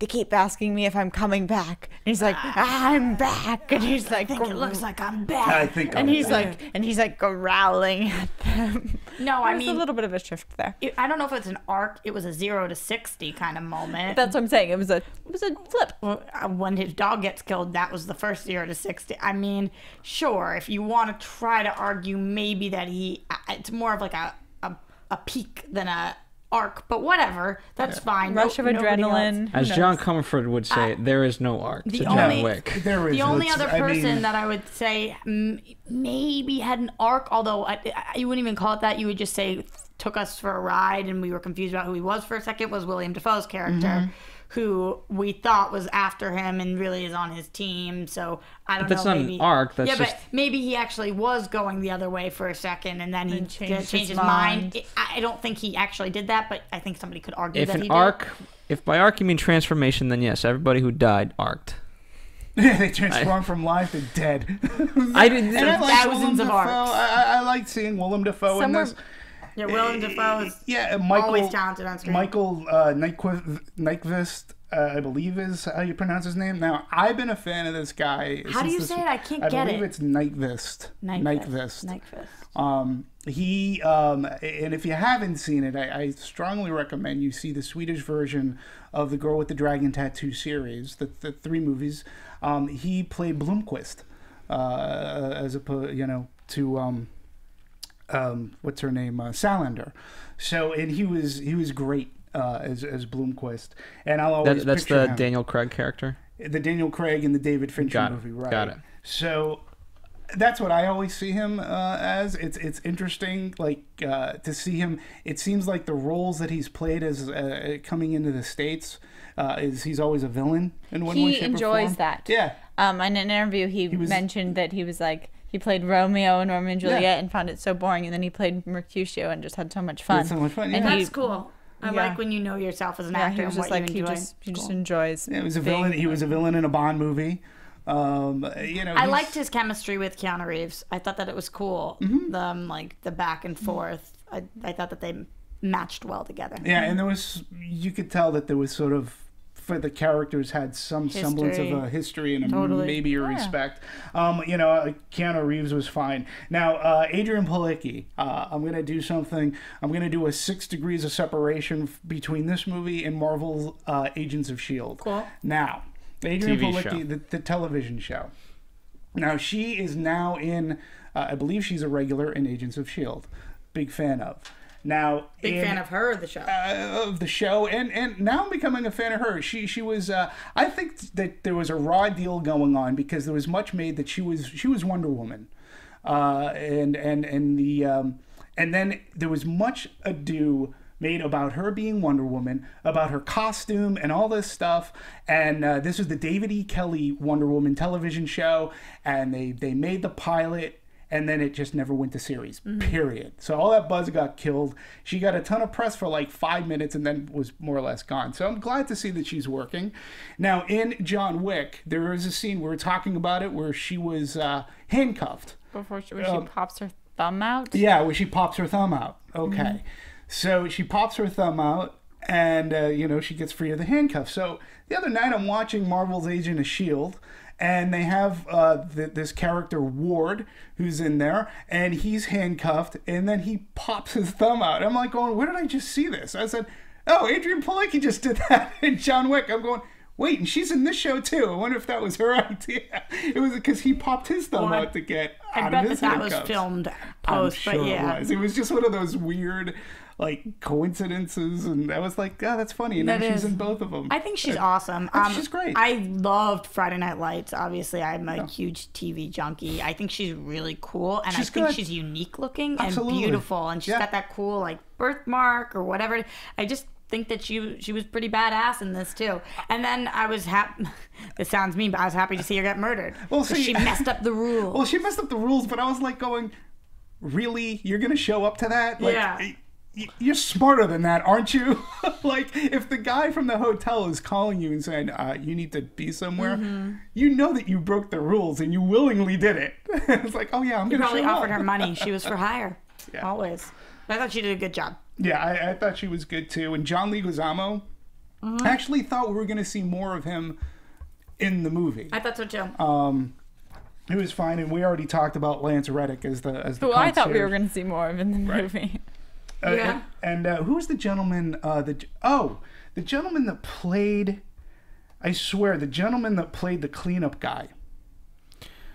they keep asking me if I'm coming back, and he's like, I'm back, and he's like, I think it looks like I'm back. I think. and I'm- he's like growling at them. No, I There's mean, a little bit of a shift there. I don't know if it's an arc. It was a 0 to 60 kind of moment. That's what I'm saying. It was a flip. When his dog gets killed, that was the first 0 to 60. I mean, sure, if you want to try to argue maybe that it's more of like a a peak than a arc, but whatever, that's fine. Rush of adrenaline. As John Comfort would say, there is no arc to John Wick. The only other person that I would say maybe had an arc, although you wouldn't even call it that, you would just say took us for a ride and we were confused about who he was for a second, was William Dafoe's character, who we thought was after him and really is on his team. So I don't know. That's not an arc. That's just... but maybe he actually was going the other way for a second and then he changed his mind. I don't think he actually did that, but I think somebody could argue that he did. If by arc you mean transformation, then yes, everybody who died arced. They transform from live to dead. I didn't. And I like thousands of arcs. I like seeing Willem Dafoe in this. Yeah, Willem Dafoe is Michael, always talented on screen. Michael Nyqvist, I believe is how you pronounce his name. Now, I've been a fan of this guy. How do you say it? I can't get it. I believe it's Nyqvist. He, and if you haven't seen it, I strongly recommend you see the Swedish version of the Girl with the Dragon Tattoo series, the 3 movies. He played Blomkvist, as opposed, to... what's her name? Salander. So, and he was great as Blomkvist. And I'll always that's picture the him. Daniel Craig character. The Daniel Craig and the David Fincher movie, right? Got it. So that's what I always see him as. It's interesting, to see him. It seems like the roles that he's played as coming into the States is he's always a villain in one way, shape, or form. He enjoys that. Yeah. In an interview, he mentioned that he was like. He played Romeo and Romeo and Juliet and found it so boring, and then he played Mercutio and just had so much fun. And that's cool. I like when you know yourself as an actor and what you enjoy. He just enjoys. Yeah, he was a villain. He was a villain in a Bond movie. I liked his chemistry with Keanu Reeves. I thought that it was cool. The back and forth. I thought that they matched well together. Yeah, and you could tell that there was sort of. For the characters had some semblance of a history and maybe a respect. Keanu Reeves was fine. Now, Adrian Palicki, I'm going to do something. I'm going to do a 6 degrees of separation between this movie and Marvel's Agents of S.H.I.E.L.D. Cool. Now, Adrian TV Palicki, the television show. Now, she is now in, I believe she's a regular in Agents of S.H.I.E.L.D. Big fan of. Now, big fan of her, the show, and now I'm becoming a fan of her. She was. I think that there was a raw deal going on because there was much made that she was Wonder Woman, and then there was much ado made about her being Wonder Woman, about her costume and all this stuff. And this was the David E. Kelly Wonder Woman television show, and they made the pilot. And then it just never went to series, period. So all that buzz got killed. She got a ton of press for like 5 minutes and then was more or less gone. So I'm glad to see that she's working. Now, in John Wick, there is a scene, we were talking about it, where she was handcuffed. Where she pops her thumb out? Yeah, where she pops her thumb out. Okay. So she pops her thumb out and, she gets free of the handcuffs. So the other night I'm watching Marvel's Agent of S.H.I.E.L.D., and they have this character, Ward, who's in there, and he's handcuffed, and then he pops his thumb out. I'm like going, where did I just see this? I said, oh, Adrian Palicki just did that in John Wick. I'm going, wait, and she's in this show too. I wonder if that was her idea. It was because he popped his thumb out to get out of his handcuffs. I bet that was filmed post, but yeah. It was just one of those weird... coincidences, and I was like, that's funny. And then she's in both of them. I think she's awesome. She's great. I loved Friday Night Lights. Obviously, I'm a huge TV junkie. I think she's really cool, and I think she's unique looking and beautiful, and she's got that cool birthmark or whatever. I just think that she was pretty badass in this too. And then I was happy. This sounds mean, but I was happy to see her get murdered. Well, she messed up the rules. Well, she messed up the rules, but I was like going, really? You're gonna show up to that? You're smarter than that, aren't you? If the guy from the hotel is calling you and saying, you need to be somewhere, you know that you broke the rules and you willingly did it. It's like, oh yeah, I'm going to show up. You probably offered her money. She was for hire. Yeah. Always. I thought she did a good job. Yeah, I thought she was good too. And John Leguizamo, I actually thought we were going to see more of him in the movie. I thought so too. It was fine, and we already talked about Lance Reddick as the who I thought we were going to see more of in the movie. And who's the gentleman? The gentleman that played. I swear, the gentleman that played the cleanup guy.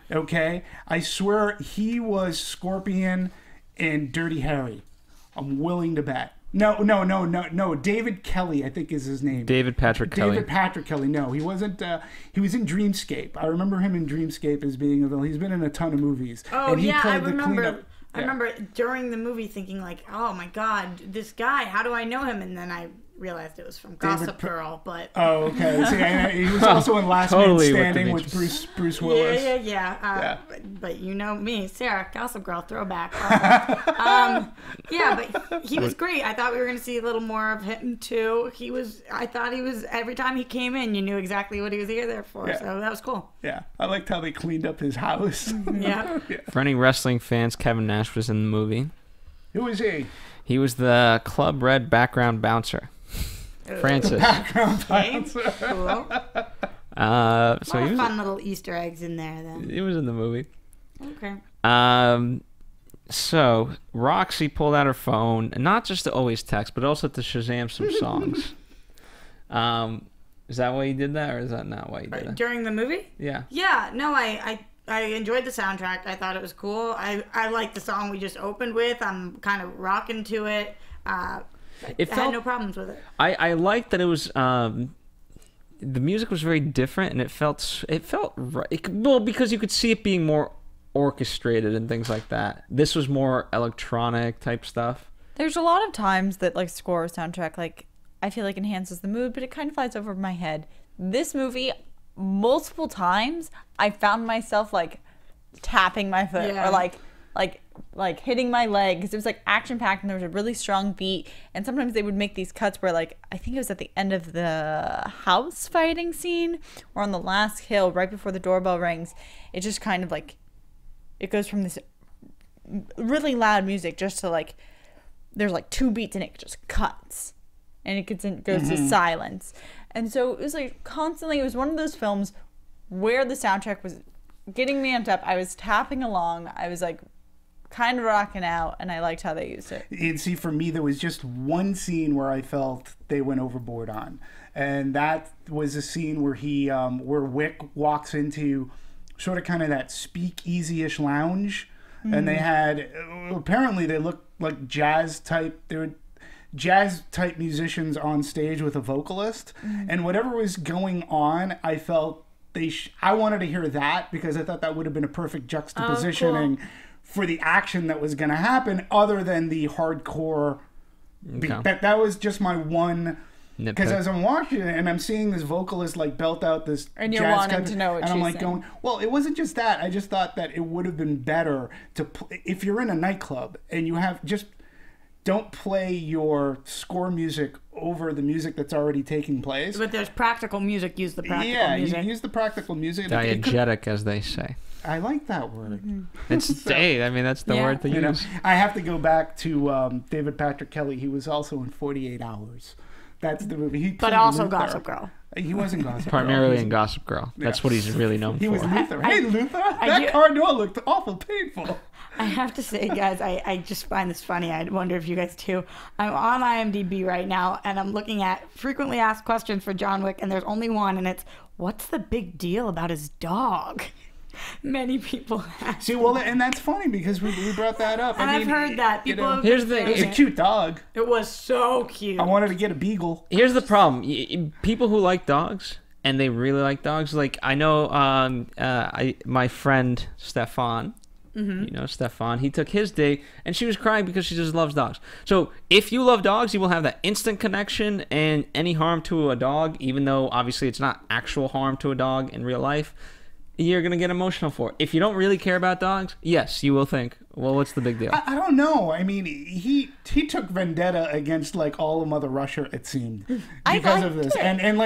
Okay, I swear he was Scorpion in Dirty Harry. I'm willing to bet. No. David Kelly, I think is his name. David Patrick Kelly. David Patrick Kelly. No, he wasn't. He was in Dreamscape. I remember him in Dreamscape as being a villain. He's been in a ton of movies. Oh, and he yeah, I played the remember. cleanup. I remember during the movie thinking like, oh my God, this guy, how do I know him? And then I realized it was from Gossip Girl, but... Oh, okay. See, he was also in Last Totally Man Standing with with Bruce Willis. Yeah. But you know me, Sarah, Gossip Girl, throwback. Yeah, but he was great. I thought we were going to see a little more of him, too. I thought he was, every time he came in, you knew exactly what he was here there for, so that was cool. Yeah, I liked how they cleaned up his house. Yeah. For any wrestling fans, Kevin Nash was in the movie. Who was he? He was the Club Red background bouncer. Francis. Okay. Cool. So he was fun little Easter eggs in there, then. He was in the movie. Okay. So Roxy pulled out her phone, and not just to always text, but also to Shazam some songs. Is that why you did that, or is that not why you did it? During the movie? Yeah. Yeah. No, I enjoyed the soundtrack. I thought it was cool. I liked the song we just opened with. I'm kind of rocking to it. I had no problems with it. I liked that it was the music was very different, and it felt right. Well, because you could see it being more orchestrated and things like that. This was more electronic type stuff. There's a lot of times that like score or soundtrack like I feel like enhances the mood, but it kind of flies over my head. This movie, multiple times, I found myself like tapping my foot or like hitting my leg because it was like action packed and there was a really strong beat. And sometimes they would make these cuts where like I think it was at the end of the house fighting scene or on the last hill right before the doorbell rings. It just kind of like it goes from this really loud music just to like there's like two beats and it just cuts and it goes to silence. And so it was like constantly, it was one of those films where the soundtrack was getting me amped up. I was tapping along. I was like kind of rocking out, and I liked how they used it. And see, for me, there was just one scene where I felt they went overboard on. And that was a scene where where Wick walks into sort of kind of that speakeasy-ish lounge. And they had, apparently they looked like jazz type musicians on stage with a vocalist, and whatever was going on, I felt I wanted to hear that because I thought that would have been a perfect juxtapositioning for the action that was going to happen, other than the hardcore. Okay. That was just my one. Because as I'm watching it and I'm seeing this vocalist like belt out this and you're jazz wanting to know what and she's I'm like saying. going, well, it wasn't just that. I just thought that it would have been better to if you're in a nightclub and you have just don't play your score music over the music that's already taking place. But there's practical music. Use the practical music. Yeah, use the practical music. Diegetic, as they say. I like that word. It's I mean, that's the word to use. I have to go back to David Patrick Kelly. He was also in 48 Hours. That's the movie. But also Luther. Gossip Girl. He was in Gossip Girl. Primarily in Gossip Girl. That's what he's really known for. He was Luther. Hey, Luther, that car door looked awful painful. I have to say, guys, I just find this funny. I wonder if you guys too. I'm on IMDb right now, and I'm looking at frequently asked questions for John Wick, and there's only one, and it's, what's the big deal about his dog? Many people ask. See, well, and that's funny because we brought that up. And I've heard that. People have here's the thing. It was a cute dog. It was so cute. I wanted to get a beagle. Here's the problem. People who like dogs, and they really like dogs, like I know my friend Stefan, you know Stefan, he took his date, and she was crying because she just loves dogs. So if you love dogs, you will have that instant connection, and any harm to a dog, even though obviously it's not actual harm to a dog in real life, you're going to get emotional for it. If you don't really care about dogs, yes, you will think, well, what's the big deal? I don't know. I mean, he took vendetta against like all of Mother Russia, it seemed, because of this. And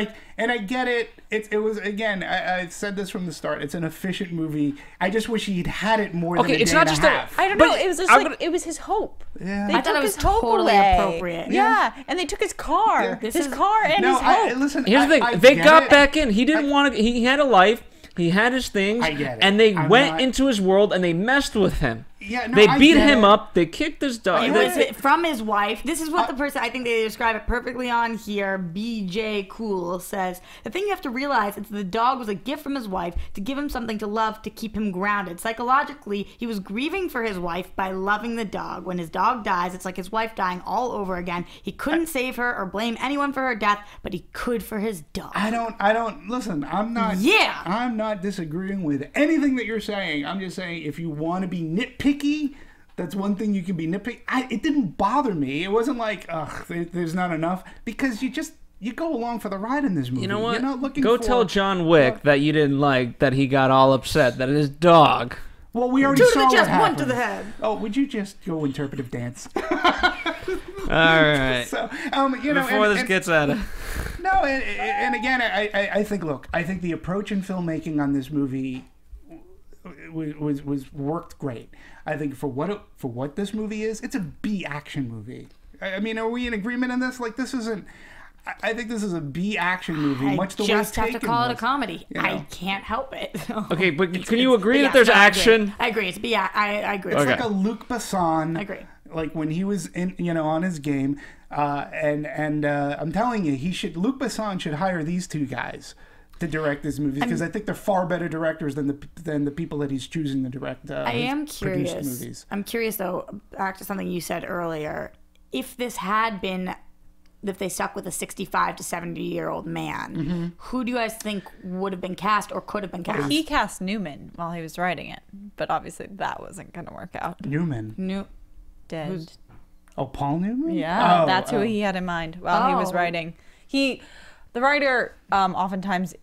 I get it. It was, again, I said this from the start. It's an efficient movie. I just wish he'd had it more than a day and a half. I don't know. It was just it was his hope. Yeah. I thought it was totally appropriate. Yeah, and they took his car. Yeah. His car and his hope. Listen, here's the thing. They got back in. He didn't want to. He had a life. He had his things, I get it. and they went into his world and they messed with him. Yeah, no, They I beat get him it. up. They kicked his dog. It was from his wife. This is what the person, I think they describe it perfectly on here. BJ Cool says, the thing you have to realize is the dog was a gift from his wife to give him something to love to keep him grounded. Psychologically, he was grieving for his wife by loving the dog. When his dog dies, it's like his wife dying all over again. He couldn't save her or blame anyone for her death, but he could for his dog. I don't listen, I'm not disagreeing with anything that you're saying. I'm just saying if you want to be nitpicky, that's one thing you can be nitpicky. It didn't bother me. It wasn't like, ugh, there's not enough, because you go along for the ride in this movie. You know what? You're not looking Go for, tell John Wick that you didn't like that he got all upset that his dog. Well, we already Two to saw the what chest, one happened. to the head. Oh, would you just go interpretive dance? All right. So, you know, Before this gets out of... No, and again, I think, look, I think the approach in filmmaking on this movie was worked great. I think for what this movie is, it's a B action movie. I mean, are we in agreement on this? Like, this isn't. I think this is a B action movie. Much the way just have to Taken call it a was, comedy. you know? I can't help it. Okay, but can you agree that there's action? I agree. It's I agree. It's Okay. like a Luc Besson. I agree. Like when he was in, on his game, and I'm telling you, Luc Besson should hire these two guys to direct this movie, because I think they're far better directors than the people that he's choosing to direct. I am produced curious. movies. I'm curious though. Back to something you said earlier. If this had been, if they stuck with a 65 to 70-year-old man, who do you guys think would have been cast or could have been cast? He cast Newman while he was writing it, but obviously that wasn't going to work out. Newman. Dead. Oh, Paul Newman? Yeah, Oh, that's who he had in mind while he was Oh. writing. The writer, oftentimes,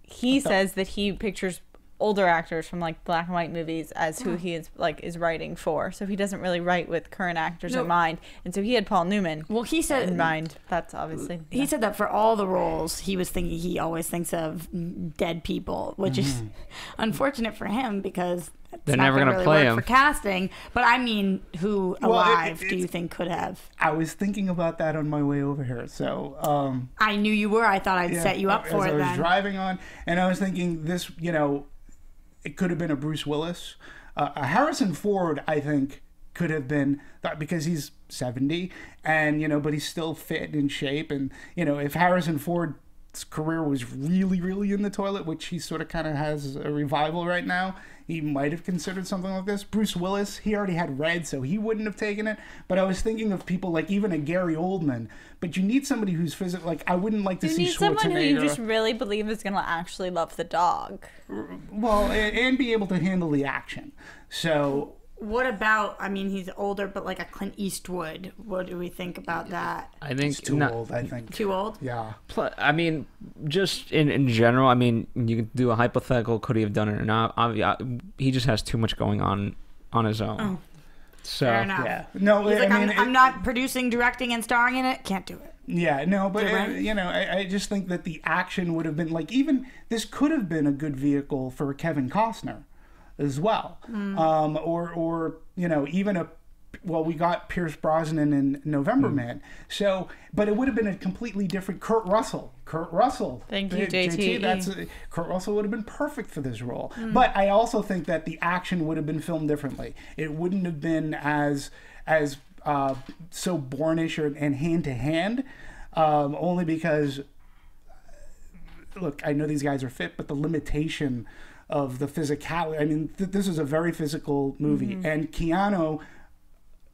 he says that he pictures older actors from like black and white movies as who he is writing for. So he doesn't really write with current actors in mind. And so he had Paul Newman Well, he said in mind. That's obviously he said that for all the roles, he always thinks of dead people, which is unfortunate for him because it's They're not never gonna gonna really play work him. for casting. But I mean, who alive do you think could have? I was thinking about that on my way over here. So I knew you were. I thought I'd set you up for as it I was then. driving on, and I was thinking this, it could have been a Bruce Willis. A Harrison Ford, I think, could have been, because he's 70, and, but he's still fit and in shape. And, if Harrison Ford's career was really, really in the toilet, which he sort of kind of has a revival right now, he might have considered something like this. Bruce Willis, he already had Red, so he wouldn't have taken it. But I was thinking of people like even a Gary Oldman. But you need somebody who's physical. Like, I wouldn't like to You see need Schwarzenegger. someone who you just really believe is going to actually love the dog. Well, and be able to handle the action. So What about? I mean, he's older, but like a Clint Eastwood. What do we think about that? I think it's too old, I think. Too old? Yeah. I mean, just in general, I mean, you could do a hypothetical, could he have done it or not? He just has too much going on his own. Oh. So, Fair enough. Yeah. No, He's like, I mean, I'm not producing, directing, and starring in it. Can't do it. Yeah, no, but Right? I just think that the action would have been like, even this could have been a good vehicle for Kevin Costner as well, or even we got Pierce Brosnan in November Man, so but it would have been a completely different Kurt Russell. Thank you, JT. Kurt Russell would have been perfect for this role. But I also think that the action would have been filmed differently. It wouldn't have been as so Bourne-ish and hand to hand, only because look, I know these guys are fit, but the limitation of the physicality. I mean, this is a very physical movie, and Keanu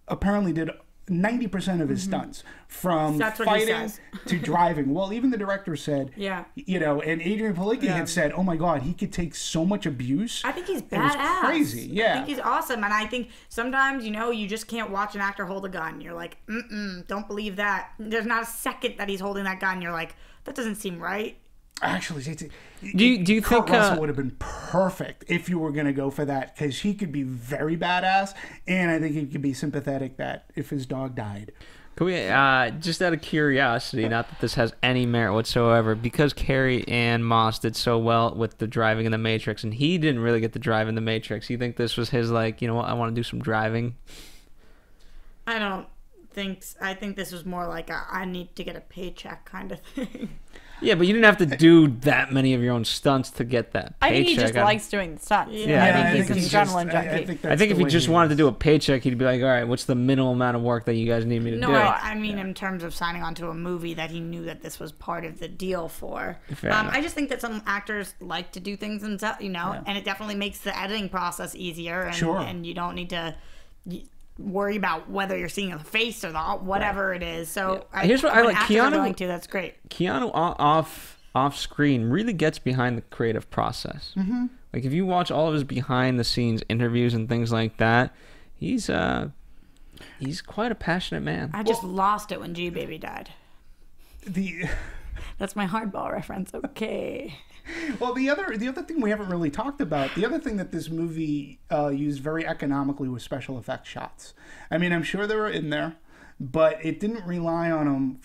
apparently did 90% of his stunts, from That's what he fighting says. to driving. Well, even the director said, Yeah. and Adrian Palicki had said, "Oh my God, he could take so much abuse." I think he's It was badass. crazy. Yeah. I think he's awesome. And I think sometimes, you just can't watch an actor hold a gun. You're like, don't believe that. There's not a second that he's holding that gun. You're like, that doesn't seem right. Actually, do you Kurt think Russell would have been perfect if you were going to go for that, because he could be very badass, and I think he could be sympathetic that if his dog died. Can we, just out of curiosity, not that this has any merit whatsoever, because Carrie Ann Moss did so well with the driving in the Matrix, and he didn't really get to drive in the Matrix, you think this was his, like, you know what, I want to do some driving? I think this was more like I need to get a paycheck kind of thing. Yeah, but you didn't have to do that many of your own stunts to get that paycheck. I think he just likes doing the stunts. Yeah, I think he's an adrenaline junkie. I think if he just wanted to do a paycheck, he'd be like, all right, what's the minimal amount of work that you guys need me to do? No, I mean in terms of signing on to a movie that he knew that this was part of the deal for. I just think that some actors like to do things themselves, and it definitely makes the editing process easier. And you don't need to worry about whether you're seeing a face or not, whatever it is. So here's what I like. Keanu, that's great. Keanu off screen really gets behind the creative process. Mm-hmm. Like if you watch all of his behind the scenes interviews and things like that, he's quite a passionate man. I just lost it when G Baby died. That's my hardball reference. Okay. Well, the other thing we haven't really talked about, the other thing that this movie used very economically was special effects shots. I mean, I'm sure they were in there, but it didn't rely on them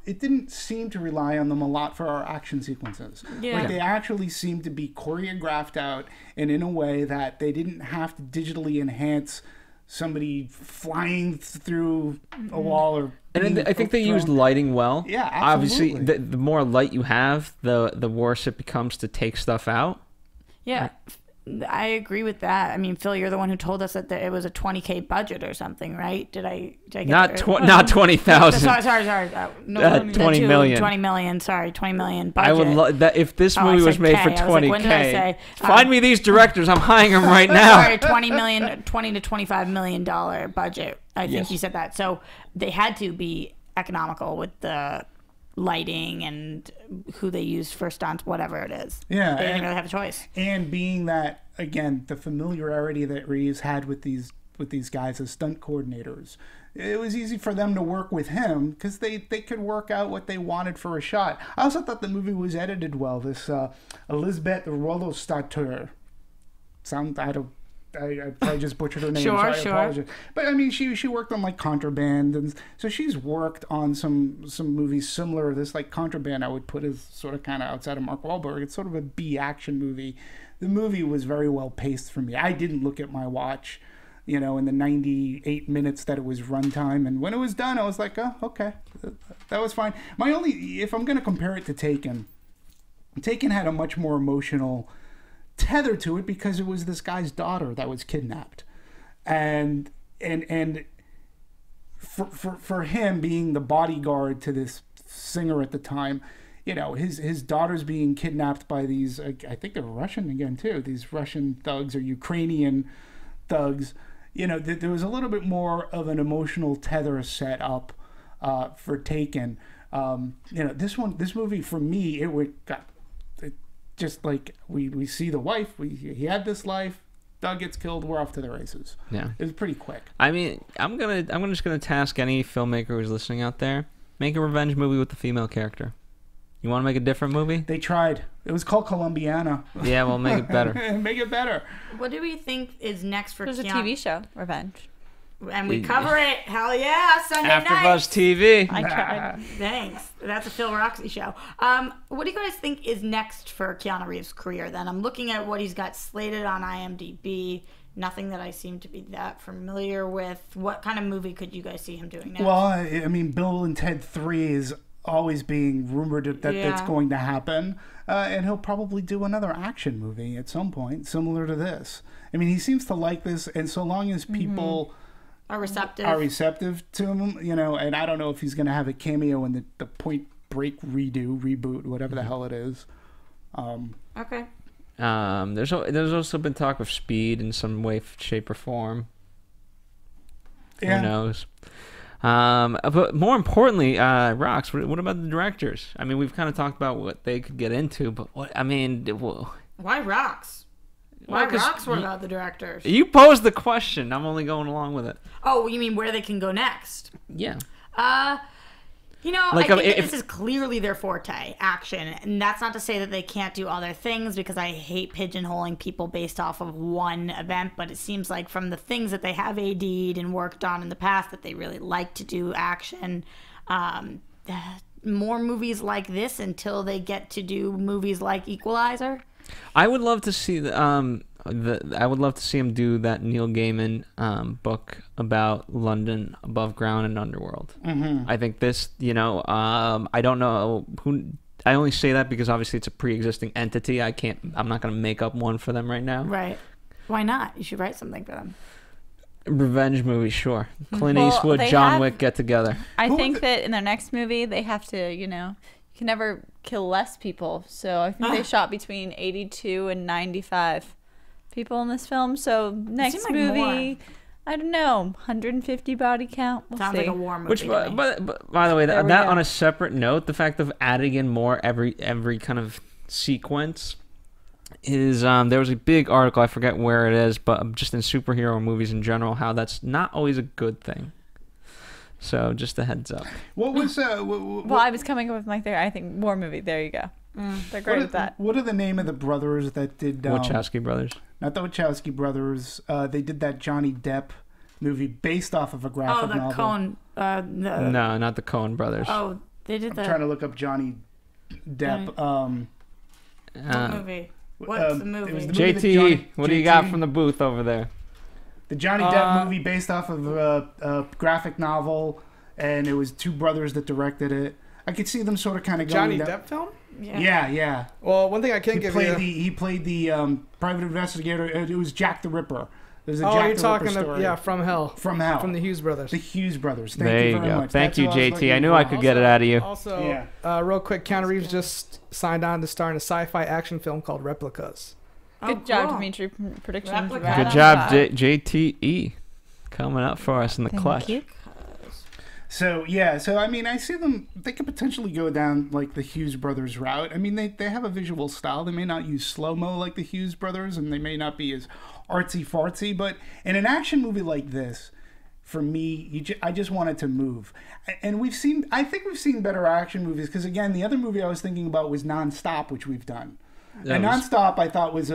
it didn't seem to rely on them a lot for our action sequences. Yeah. Like they actually seemed to be choreographed out and in a way that they didn't have to digitally enhance somebody flying through a wall or. And I think they used lighting well. Yeah, absolutely. Obviously, the more light you have, the worse it becomes to take stuff out. Yeah, I agree with that. I mean, Phil, you're the one who told us that it was a $20,000 budget or something, right? Did I get not 20,000? Sorry. No, 20 million. 20 million. Sorry, 20 million budget. I would that if this movie was made for 20K. Like, find me these directors. I'm hiring them right now. Sorry, $20 to $25 million budget. I think you said that. So they had to be economical with the lighting and who they used for stunts, whatever it is. Yeah, they didn't really have a choice. And being that, again, the familiarity that Reeves had with these guys as stunt coordinators, it was easy for them to work with him because they could work out what they wanted for a shot. I also thought the movie was edited well. This Elizabeth Rollo-Statter, I probably just butchered her name, so I apologize. But I mean, she worked on like Contraband, and so she's worked on some movies similar to this. Like Contraband, I would put as sort of kind of outside of Mark Wahlberg. It's sort of a B action movie. The movie was very well paced for me. I didn't look at my watch, in the 98 minutes that it was runtime, and when it was done, I was like, oh, okay, that was fine. If I'm going to compare it to Taken had a much more emotional tether to it because it was this guy's daughter that was kidnapped, and for him being the bodyguard to this singer at the time, his daughter's being kidnapped by these, I think they're Russian again too, these Russian thugs or Ukrainian thugs. There was a little bit more of an emotional tether set up for Taken. This movie for me, just like we see the wife, he had this life, Doug gets killed, we're off to the races. Yeah, it was pretty quick. I mean, I'm just gonna task any filmmaker who's listening out there: make a revenge movie with the female character. You want to make a different movie? They tried. It was called Colombiana. Yeah, well, make it better. Make it better. What do we think is next for There's Keanu? a TV show, Revenge. And we cover it. Hell yeah, Sunday night. AfterBuzz TV. I tried. Thanks. That's a Phil Roxy show. What do you guys think is next for Keanu Reeves' career then? I'm looking at what he's got slated on IMDb. Nothing that I seem to be that familiar with. What kind of movie could you guys see him doing next? Well, I mean, Bill and Ted 3 is always being rumored that that's going to happen. And he'll probably do another action movie at some point, similar to this. I mean, he seems to like this, and so long as people... Are receptive to him, and I don't know if he's going to have a cameo in the Point Break reboot, whatever the hell it is. Okay. There's also been talk of Speed in some way, shape, or form. Yeah. Who knows? But more importantly, Rox, what about the directors? I mean, we've kind of talked about what they could get into, but why Rox? Why Rox? What about the directors? You posed the question. I'm only going along with it. Oh, you mean where they can go next? Yeah. I think this is clearly their forte, action. And that's not to say that they can't do other things, because I hate pigeonholing people based off of one event. But it seems like from the things that they have AD'd and worked on in the past that they really like to do action. More movies like this until they get to do movies like Equalizer. I would love to see I would love to see him do that Neil Gaiman book about London above ground and underworld. Mm-hmm. I think this, I don't know who I only say that because obviously it's a pre-existing entity. I'm not going to make up one for them right now. Right. Why not? You should write something for them. Revenge movie, sure. Clint Well, Eastwood, they John have- Wick get together. I think that in their next movie, they have to, you can never kill less people. So I think they shot between 82 and 95 people in this film. So next like movie, more. I don't know, 150 body count. We'll Sounds see. like a war movie. Which, to me. but by the way, There we that go. on a separate note, the fact of adding in more every kind of sequence is there was a big article, I forget where it is, but just in superhero movies in general, how that's not always a good thing. So just a heads up. What was Well, I was coming up with my theory. I think war movie. There you go. They're great at that. What are the name of the brothers that did Wachowski brothers. not the Wachowski brothers? They did that Johnny Depp movie based off of a graphic the novel. Coen. No, not the Coen brothers. Oh, they did I'm the trying to look up Johnny Depp. what movie? What's the It was movie? the movie that JT, Johnny- what do you got JT? from the booth over there? The Johnny Depp movie based off of a graphic novel, and it was two brothers that directed it. I could see them sort of kind of going Johnny down. Depp film? Yeah. Well, one thing I can give you. He played the private investigator. It was Jack the Ripper. There's a Oh, Jack you're the talking Ripper story. From Hell. From Hell. From the Hughes brothers. The Hughes brothers. Thank There you you very go. much. Thank That's you, who I was JT. looking I knew for. I could get it out of you. Also, real quick, Keanu Reeves just signed on to star in a sci-fi action film called Replicas. Good job, Demetri. Predictions. Replica. right Good on job, time. JTE. Coming up for us in the clutch. Thank you. So I mean, I see them. They could potentially go down like the Hughes brothers route. I mean, they have a visual style. They may not use slow mo like the Hughes brothers, and they may not be as artsy fartsy. But in an action movie like this, for me, I just wanted to move. And I think we've seen better action movies because again, the other movie I was thinking about was Nonstop, which we've done. And Nonstop, I thought was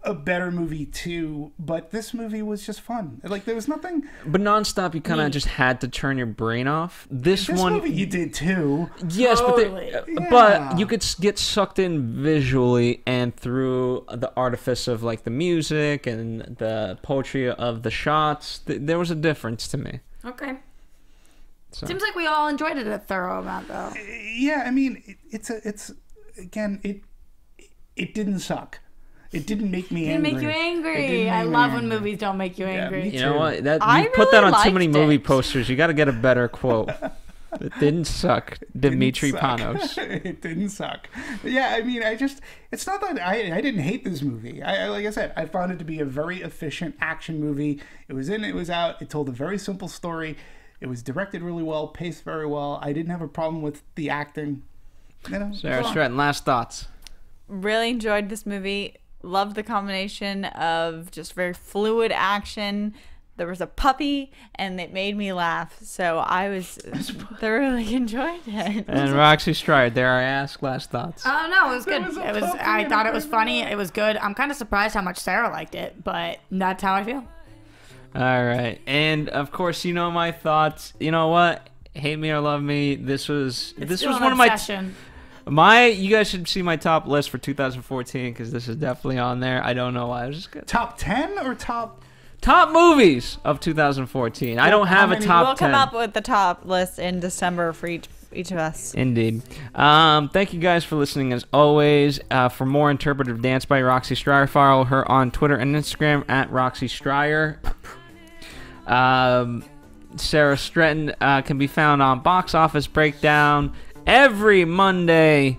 a better movie too, but this movie was just fun. Like there was nothing. But Nonstop, you kind of just had to turn your brain off. This one, movie you did too. yes, Totally. but you could get sucked in visually and through the artifice of like the music and the poetry of the shots. There was a difference to me. Okay. So. Seems like we all enjoyed it a thorough amount, though. Yeah, I mean, it's again, it didn't suck. It didn't make me It didn't angry. make you It angry. didn't I make me love when angry. movies don't make you angry. me You know too. what? That I you put that really on too many liked movie it. posters. You got to get a better quote. It didn't suck, Demetri suck. Panos. It didn't suck. Yeah, I mean, it's not that I didn't hate this movie. Like I said, I found it to be a very efficient action movie. It was in, it was out. It told a very simple story. It was directed really well, paced very well. I didn't have a problem with the acting. You know, Sara come on. Stretton, last thoughts. Really enjoyed this movie. Loved the combination of just very fluid action. There was a puppy, and it made me laugh. So I was thoroughly enjoyed it. And Roxy Striar, dare I ask, last thoughts? Oh no, it was good. was a It was. puppy I and thought a it was funny. It was good. I'm kind of surprised how much Sarah liked it, but that's how I feel. All right. And, of course, you know my thoughts. You know what? Hate me or love me, this was one of my... You guys should see my top list for 2014 because this is definitely on there. I don't know why. I was just good. Top 10 or top? Top movies of 2014. I don't have a many- top We'll 10. come up with the top list in December for each of us. Indeed. Thank you guys for listening as always. For more interpretive dance by Roxy Striar, follow her on Twitter and Instagram at Roxy Striar. Sara Stretton can be found on Box Office Breakdown every Monday.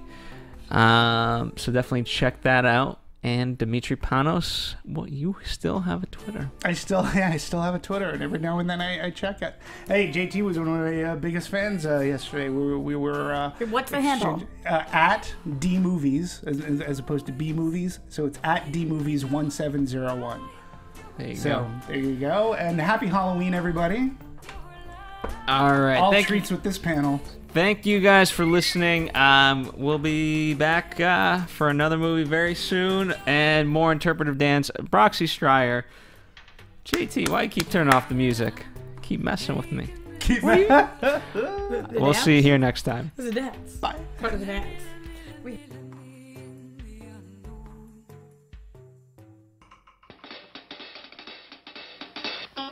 So definitely check that out. And Demetri Panos, well, you still have a Twitter. I still have a Twitter, and every now and then I check it. Hey, JT was one of my biggest fans yesterday. We were What's the handle? At D Movies as opposed to B Movies, so it's at D Movies 1701. There you So go. there you go, and happy Halloween, everybody! All right. All Thank you. treats with this panel. Thank you guys for listening. We'll be back for another movie very soon and more interpretive dance. Roxy Striar. JT, why you keep turning off the music? Keep messing with me. We'll see you here next time. It was a dance. Bye. Part of the dance.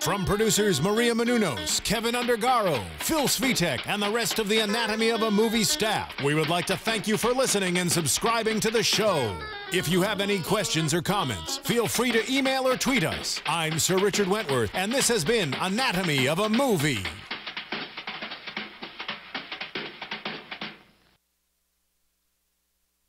From producers Maria Menounos, Kevin Undergaro, Phil Svitek, and the rest of the Anatomy of a Movie staff, we would like to thank you for listening and subscribing to the show. If you have any questions or comments, feel free to email or tweet us. I'm Sir Richard Wentworth, and this has been Anatomy of a Movie.